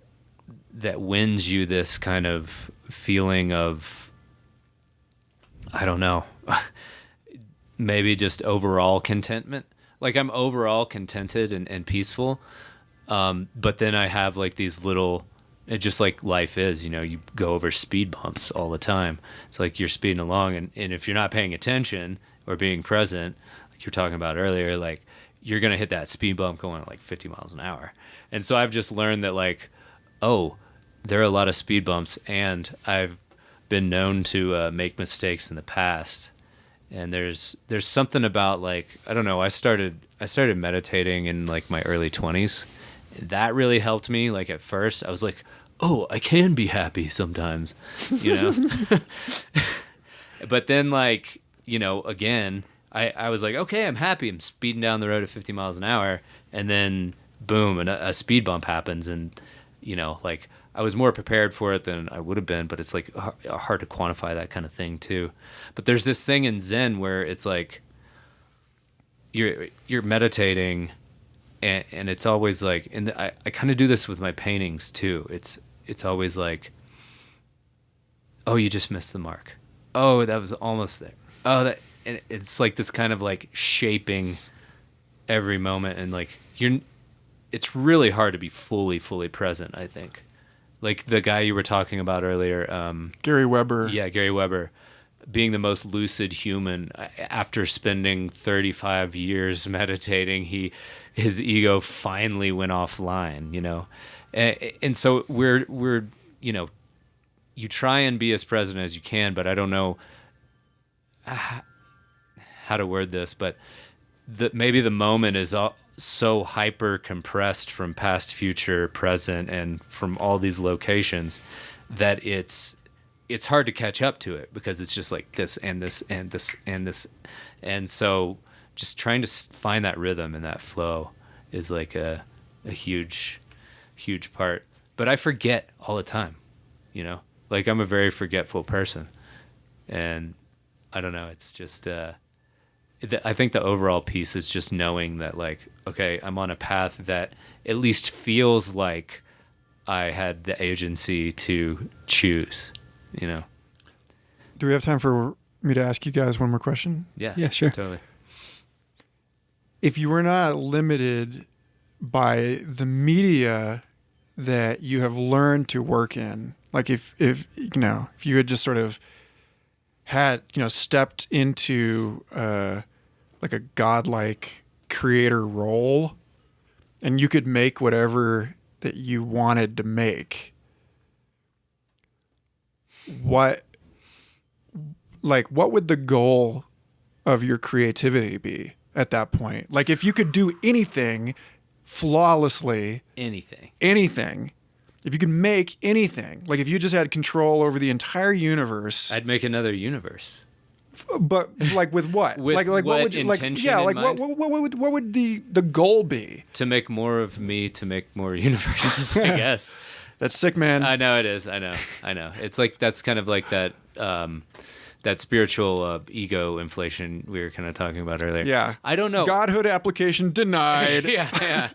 wins you this kind of feeling of, I don't know, maybe just overall contentment. Like I'm overall contented and peaceful. But then I have like these little, just like life is, you go over speed bumps all the time. It's like you're speeding along, and if you're not paying attention or being present, like you were talking about earlier, like you're going to hit that speed bump going at like 50 miles an hour. And so I've just learned that like, oh, there are a lot of speed bumps, and I've been known to make mistakes in the past. And there's something about like, I don't know, I started meditating in like my early 20s. That really helped me. Like at first I was like, oh, I can be happy sometimes, But then like, again, I was like, okay, I'm happy. I'm speeding down the road at 50 miles an hour. And then boom, and a speed bump happens. And, like I was more prepared for it than I would have been, but it's like hard to quantify that kind of thing too. But there's this thing in Zen where it's like, you're meditating, and it's always like, and I kind of do this with my paintings too. It's always like, oh, you just missed the mark. Oh, that was almost there. Oh, and it's like this kind of like shaping every moment, and like it's really hard to be fully present, I think. Like the guy you were talking about earlier, Gary Weber. Yeah, Gary Weber, being the most lucid human after spending 35 years meditating, his ego finally went offline, and so we're you try and be as present as you can, but I don't know how to word this, but maybe the moment is so hyper compressed from past, future, present, and from all these locations that it's hard to catch up to it, because it's just like this and this and this and this. And so just trying to find that rhythm and that flow is like a huge part. But I forget all the time, like I'm a very forgetful person. And I don't know, it's just, I think the overall piece is just knowing that like, okay, I'm on a path that at least feels like I had the agency to choose, Do we have time for me to ask you guys one more question? Yeah, sure. Totally. If you were not limited by the media that you have learned to work in? Like if you had just sort of had, stepped into like a godlike creator role, and you could make whatever that you wanted to make, what would the goal of your creativity be at that point? Like if you could do anything flawlessly, Anything. if you could make anything, like if you just had control over the entire universe, I'd make another universe. but like with what? With like what what would you intention yeah, in like mind? what would the goal be? To make more of me, to make more universes, I guess. That's sick, man. I know it is. I know. It's like, that's kind of like that that spiritual ego inflation we were kind of talking about earlier. Yeah. I don't know. Godhood application denied. yeah.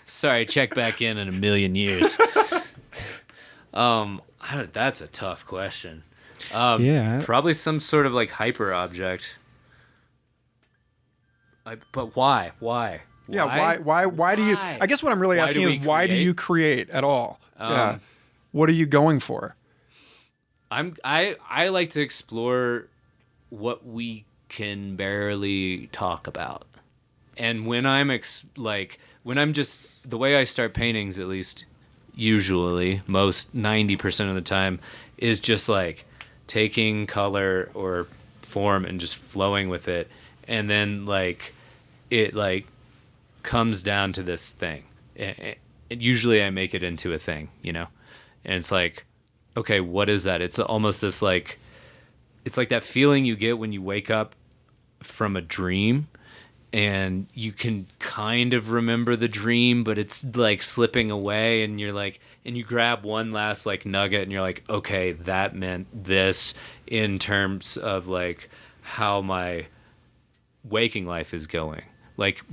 Sorry, check back in a million years. That's a tough question. Yeah. Probably some sort of like hyper object. But why? Yeah, why do you? I guess what I'm really Why asking do is we why do create? you create at all? Yeah. What are you going for? I like to explore what we can barely talk about. And when I'm when I'm just, the way I start paintings, at least usually most 90% of the time, is just like taking color or form and just flowing with it, and then like it like comes down to this thing. And usually I make it into a thing, and it's like, okay, what is that? It's almost this like, it's like that feeling you get when you wake up from a dream and you can kind of remember the dream, but it's like slipping away, and you're like, and you grab one last like nugget and you're like, okay, that meant this in terms of like how my waking life is going. Like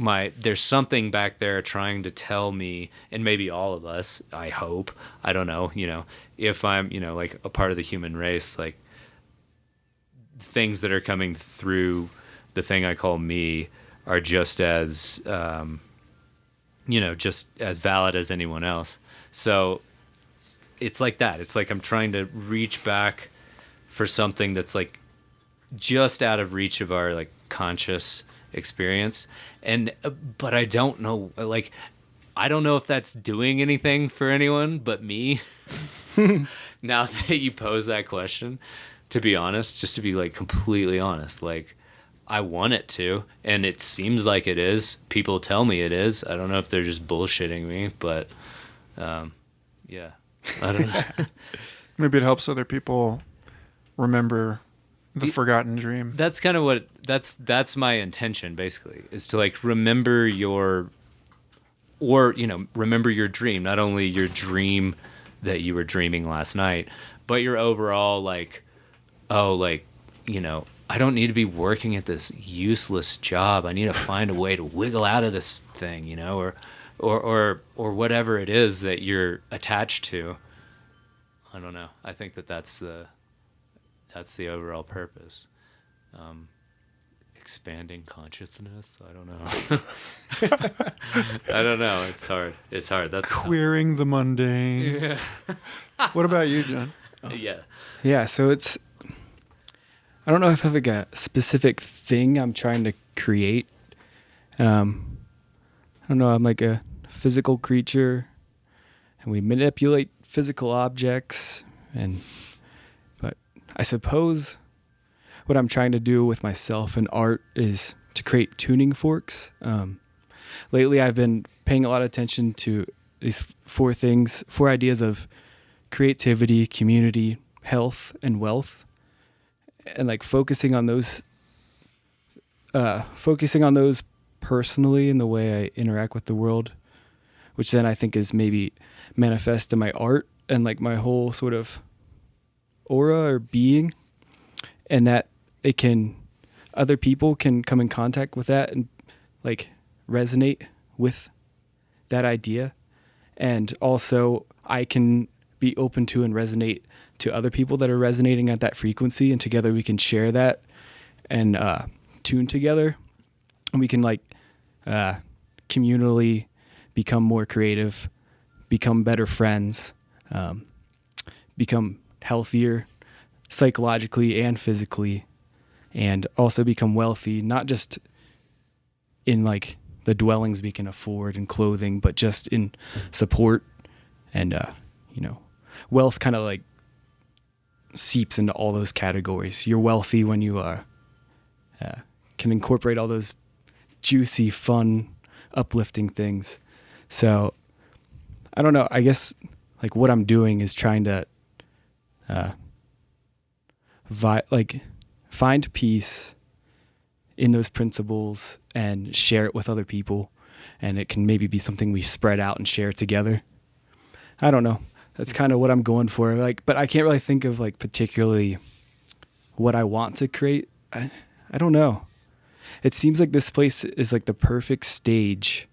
there's something back there trying to tell me, and maybe all of us, I hope, I don't know, if I'm, like a part of the human race, like things that are coming through the thing I call me are just as, just as valid as anyone else. So it's like that. It's like I'm trying to reach back for something that's like just out of reach of our like conscious experience. But I don't know, like, I don't know if that's doing anything for anyone but me. Now that you pose that question, to be honest, just to be like completely honest, like I want it to, and it seems like it is. People tell me it is. I don't know if they're just bullshitting me, but yeah, I don't know. Maybe it helps other people remember the forgotten dream. That's kind of that's my intention, basically, is to like remember remember your dream, not only your dream that you were dreaming last night, but your overall like, I don't need to be working at this useless job. I need to find a way to wiggle out of this thing, or whatever it is that you're attached to. I don't know. I think that's the overall purpose. Expanding consciousness. I don't know. I don't know. It's hard. That's Queering the mundane. Yeah. What about you, John? Yeah. Yeah, so I don't know if I have like a specific thing I'm trying to create. I don't know, I'm like a physical creature, and we manipulate physical objects, but I suppose what I'm trying to do with myself and art is to create tuning forks. Lately I've been paying a lot of attention to these four ideas of creativity, community, health, and wealth. And like focusing on those personally in the way I interact with the world, which then I think is maybe manifest in my art and like my whole sort of aura or being, and that other people can come in contact with that and like resonate with that idea. And also I can be open to and resonate to other people that are resonating at that frequency, and together we can share that and tune together, and we can like communally become more creative become better friends, become healthier psychologically and physically, and also become wealthy, not just in like the dwellings we can afford and clothing, but just in support and, wealth kind of like seeps into all those categories. You're wealthy when you can incorporate all those juicy, fun, uplifting things. So I don't know. I guess like what I'm doing is trying to find peace in those principles and share it with other people. And it can maybe be something we spread out and share together. I don't know. That's kind of what I'm going for. Like, but I can't really think of like particularly what I want to create. I don't know. It seems like this place is like the perfect stage.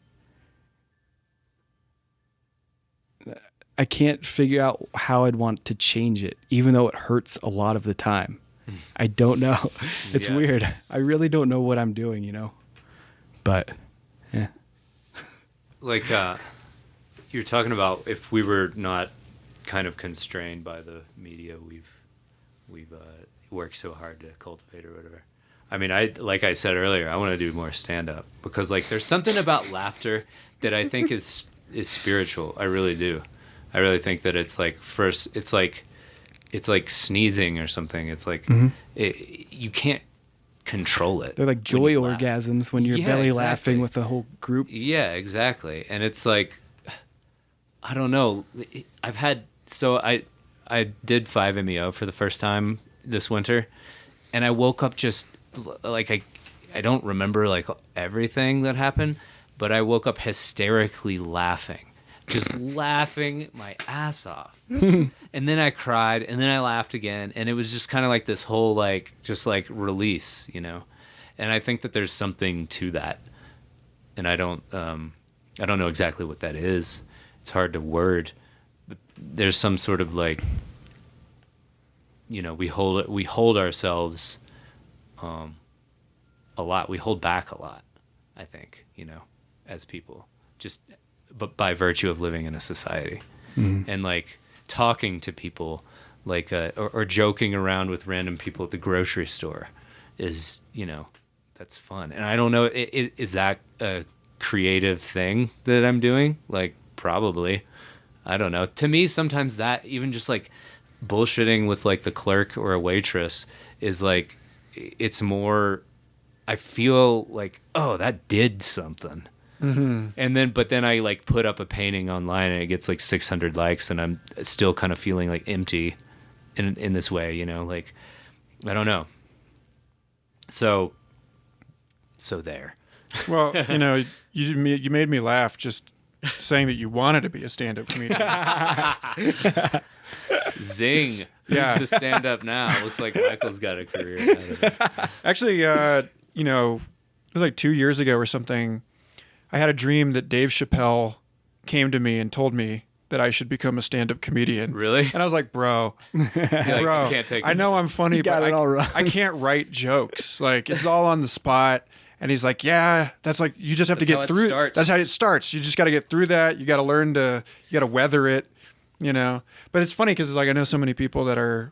I can't figure out how I'd want to change it, even though it hurts a lot of the time. I don't know. It's weird. I really don't know what I'm doing, But, yeah. Like, you're talking about if we were not kind of constrained by the media we've worked so hard to cultivate or whatever. I mean, like I said earlier, I want to do more stand-up because like there's something about laughter that I think is spiritual. I really do. I really think that it's like it's like sneezing or something. It's like you can't control it. They're like joy orgasms when you're belly laughing with the whole group. Yeah, exactly. And it's like, I don't know. I did 5-MeO for the first time this winter, and I woke up just like I don't remember like everything that happened, but I woke up hysterically laughing. Just laughing my ass off. And then I cried, and then I laughed again, and it was just kind of like this whole like just like release, And I think that there's something to that, and I don't know exactly what that is. It's hard to word, but there's some sort of like, we hold ourselves a lot. We hold back a lot, I think, as people, just by virtue of living in a society. And like talking to people like or joking around with random people at the grocery store is that's fun. And I don't know, is that a creative thing that I'm doing? Like probably, I don't know. To me sometimes that even just like bullshitting with like the clerk or a waitress is like, it's more, I feel like, oh, that did something. And but then I like put up a painting online and it gets like 600 likes and I'm still kind of feeling like empty in this way, like, I don't know. So there. Well, you made me laugh just saying that you wanted to be a stand-up comedian. Zing. Yeah. Who's the stand-up now? Looks like Michael's got a career out of it. Actually, it was like 2 years ago or something. I had a dream that Dave Chappelle came to me and told me that I should become a stand-up comedian. Really? And I was like, bro, you can't take I know I'm funny, but I can't write jokes. Like, it's all on the spot. And he's like, yeah, that's like, you just have to get through it. That's how it starts. You just got to get through that. You got to learn you got to weather it, But it's funny because it's like, I know so many people that are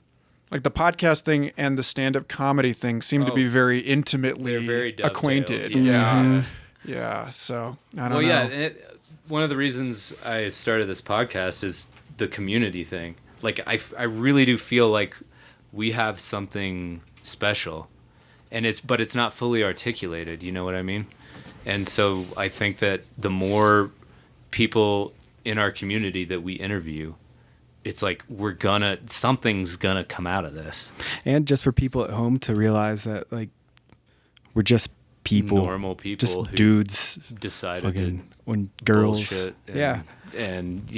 like the podcast thing and the stand-up comedy thing seem to be very intimately acquainted. Yeah. Yeah, so I don't know. Well, yeah, one of the reasons I started this podcast is the community thing. Like, I really do feel like we have something special, but it's not fully articulated. You know what I mean? And so I think that the more people in our community that we interview, it's like something's gonna come out of this. And just for people at home to realize that like we're just normal people, just dudes decided when girls bullshit and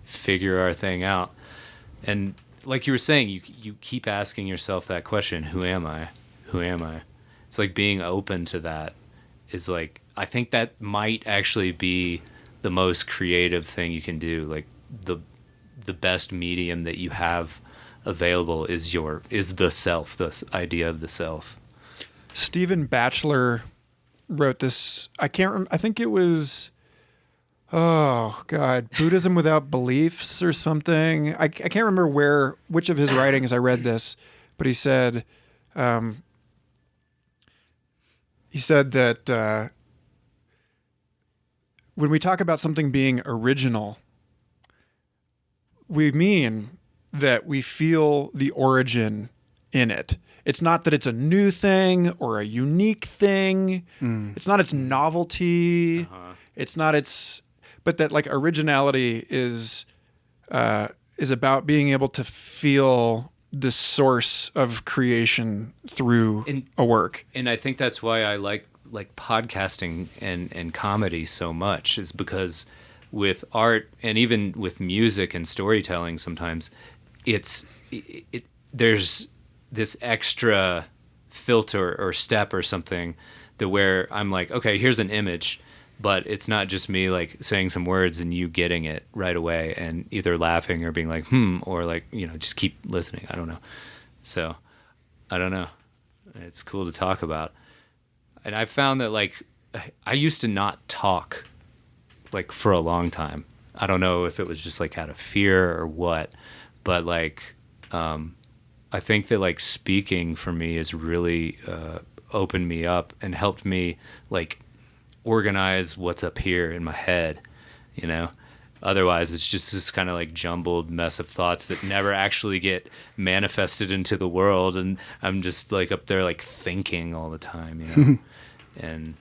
figure our thing out. And like you were saying, you keep asking yourself that question, who am I? It's like being open to that is like, I think that might actually be the most creative thing you can do. Like the best medium that you have available is the self, the idea of the self. Stephen Batchelor wrote this. I can't remember. I think it was oh God, Buddhism Without Beliefs or something. I can't remember which of his writings I read this, but he said that when we talk about something being original, we mean that we feel the origin in it. It's not that it's a new thing or a unique thing. It's not its novelty. It's not but that like originality is about being able to feel the source of creation through a work. And I think that's why I like podcasting and comedy so much, is because with art and even with music and storytelling, sometimes there's this extra filter or step or something that where I'm like, okay, here's an image, but it's not just me like saying some words and you getting it right away and either laughing or being like, or like, just keep listening. I don't know. So I don't know. It's cool to talk about. And I found that like, I used to not talk like for a long time. I don't know if it was just like out of fear or what, but like, I think that like speaking for me has really opened me up and helped me like organize what's up here in my head, Otherwise, it's just this kind of like jumbled mess of thoughts that never actually get manifested into the world, and I'm just like up there like thinking all the time, and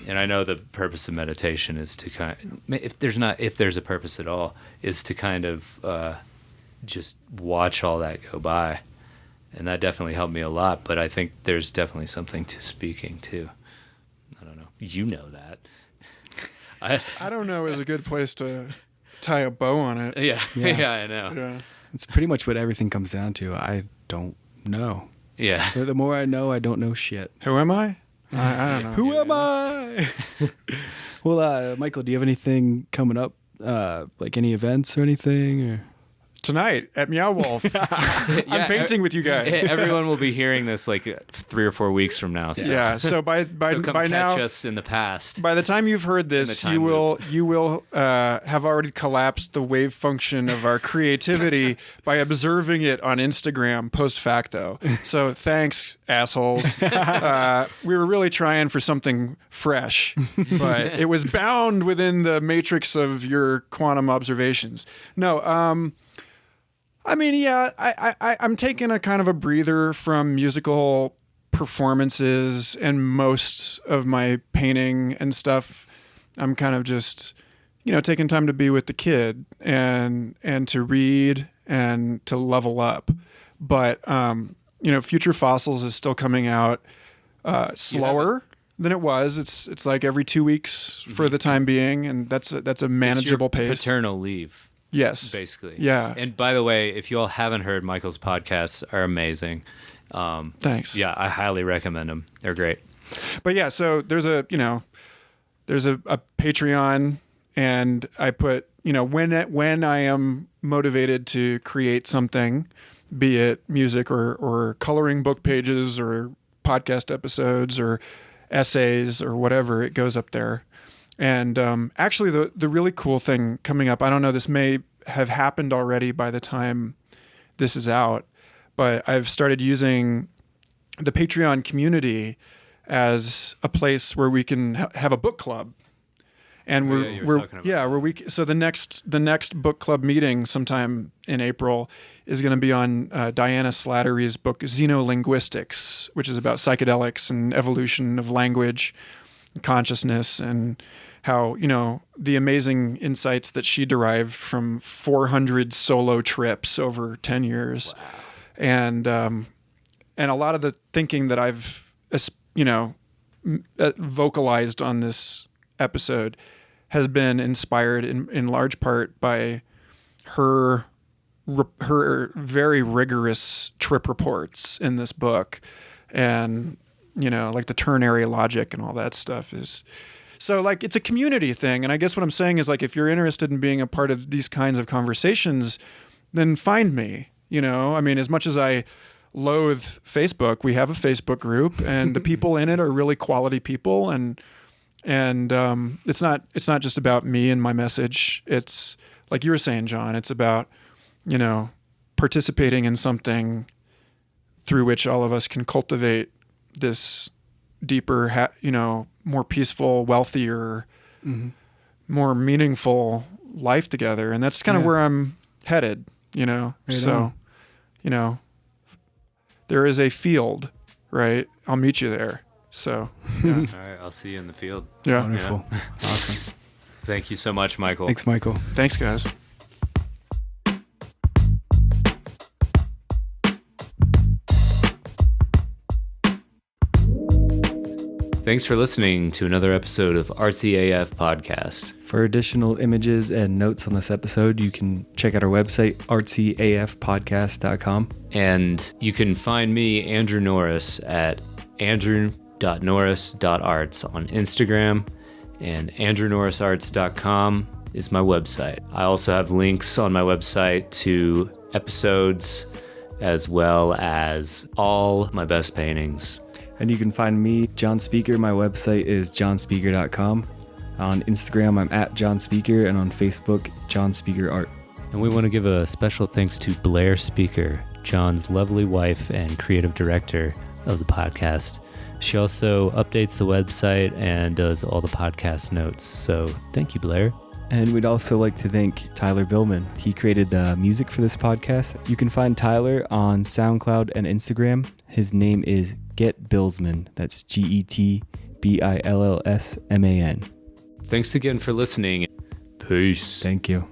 I know the purpose of meditation is to if there's a purpose at all, is to kind of just watch all that go by, and that definitely helped me a lot. But I think there's definitely something to speaking too. I don't know. You know that. I don't know is a good place to tie a bow on it. Yeah. I know. Yeah. It's pretty much what everything comes down to. I don't know. Yeah. The more I know, I don't know shit. Who am I? I don't know. Who am I? Well, Michael, do you have anything coming up? Like any events or anything? Or? Tonight at Meow Wolf. I'm painting with you guys. Everyone will be hearing this like 3 or 4 weeks from now. So. Yeah. So by come by catch now, us in the past. by the time you've heard this, you will have already collapsed the wave function of our creativity by observing it on Instagram post facto. So thanks, assholes. We were really trying for something fresh, but it was bound within the matrix of your quantum observations. No. I mean, yeah, I'm taking a kind of a breather from musical performances and most of my painting and stuff. I'm kind of just, taking time to be with the kid and to read and to level up. But, Future Fossils is still coming out slower than it was. It's like every 2 weeks for the time being, and that's a manageable pace. Paternal leave. Yes. Basically. Yeah. And by the way, if you all haven't heard, Michael's podcasts are amazing. Thanks. Yeah, I highly recommend them. They're great. But yeah, so there's a Patreon, and I put, when I am motivated to create something, be it music or coloring book pages or podcast episodes or essays or whatever, it goes up there. And actually, the really cool thing coming up, I don't know, this may have happened already by the time this is out, but I've started using the Patreon community as a place where we can have a book club. And so the next book club meeting sometime in April is going to be on Diana Slattery's book Xenolinguistics, which is about psychedelics and evolution of language, consciousness, and how the amazing insights that she derived from 400 solo trips over 10 years. Wow. And a lot of the thinking that I've vocalized on this episode has been inspired in large part by her very rigorous trip reports in this book, and like the ternary logic and all that stuff is. So like it's a community thing. And I guess what I'm saying is like, if you're interested in being a part of these kinds of conversations, then find me, I mean, as much as I loathe Facebook, we have a Facebook group and the people in it are really quality people. And And it's not just about me and my message. It's like you were saying, John, it's about, participating in something through which all of us can cultivate this deeper, more peaceful, wealthier, more meaningful life together. And that's kind of where I'm headed, Right so, there is a field, right? I'll meet you there. So, yeah. All right, I'll see you in the field. Yeah. Wonderful. Awesome. Thank you so much, Michael. Thanks, Michael. Thanks, guys. Thanks for listening to another episode of Artsy AF Podcast. For additional images and notes on this episode, you can check out our website, artsyafpodcast.com. And you can find me, Andrew Norris, at andrew.norris.arts on Instagram, and andrewnorrisarts.com is my website. I also have links on my website to episodes as well as all my best paintings. And you can find me, John Speaker. My website is johnspeaker.com. On Instagram, I'm at John Speaker, and on Facebook, John Speaker Art. And we want to give a special thanks to Blair Speaker, John's lovely wife and creative director of the podcast. She also updates the website and does all the podcast notes. So thank you, Blair. And we'd also like to thank Tyler Billman. He created the music for this podcast. You can find Tyler on SoundCloud and Instagram. His name is Get Billsman. That's GETBILLSMAN. Thanks again for listening. Peace. Thank you.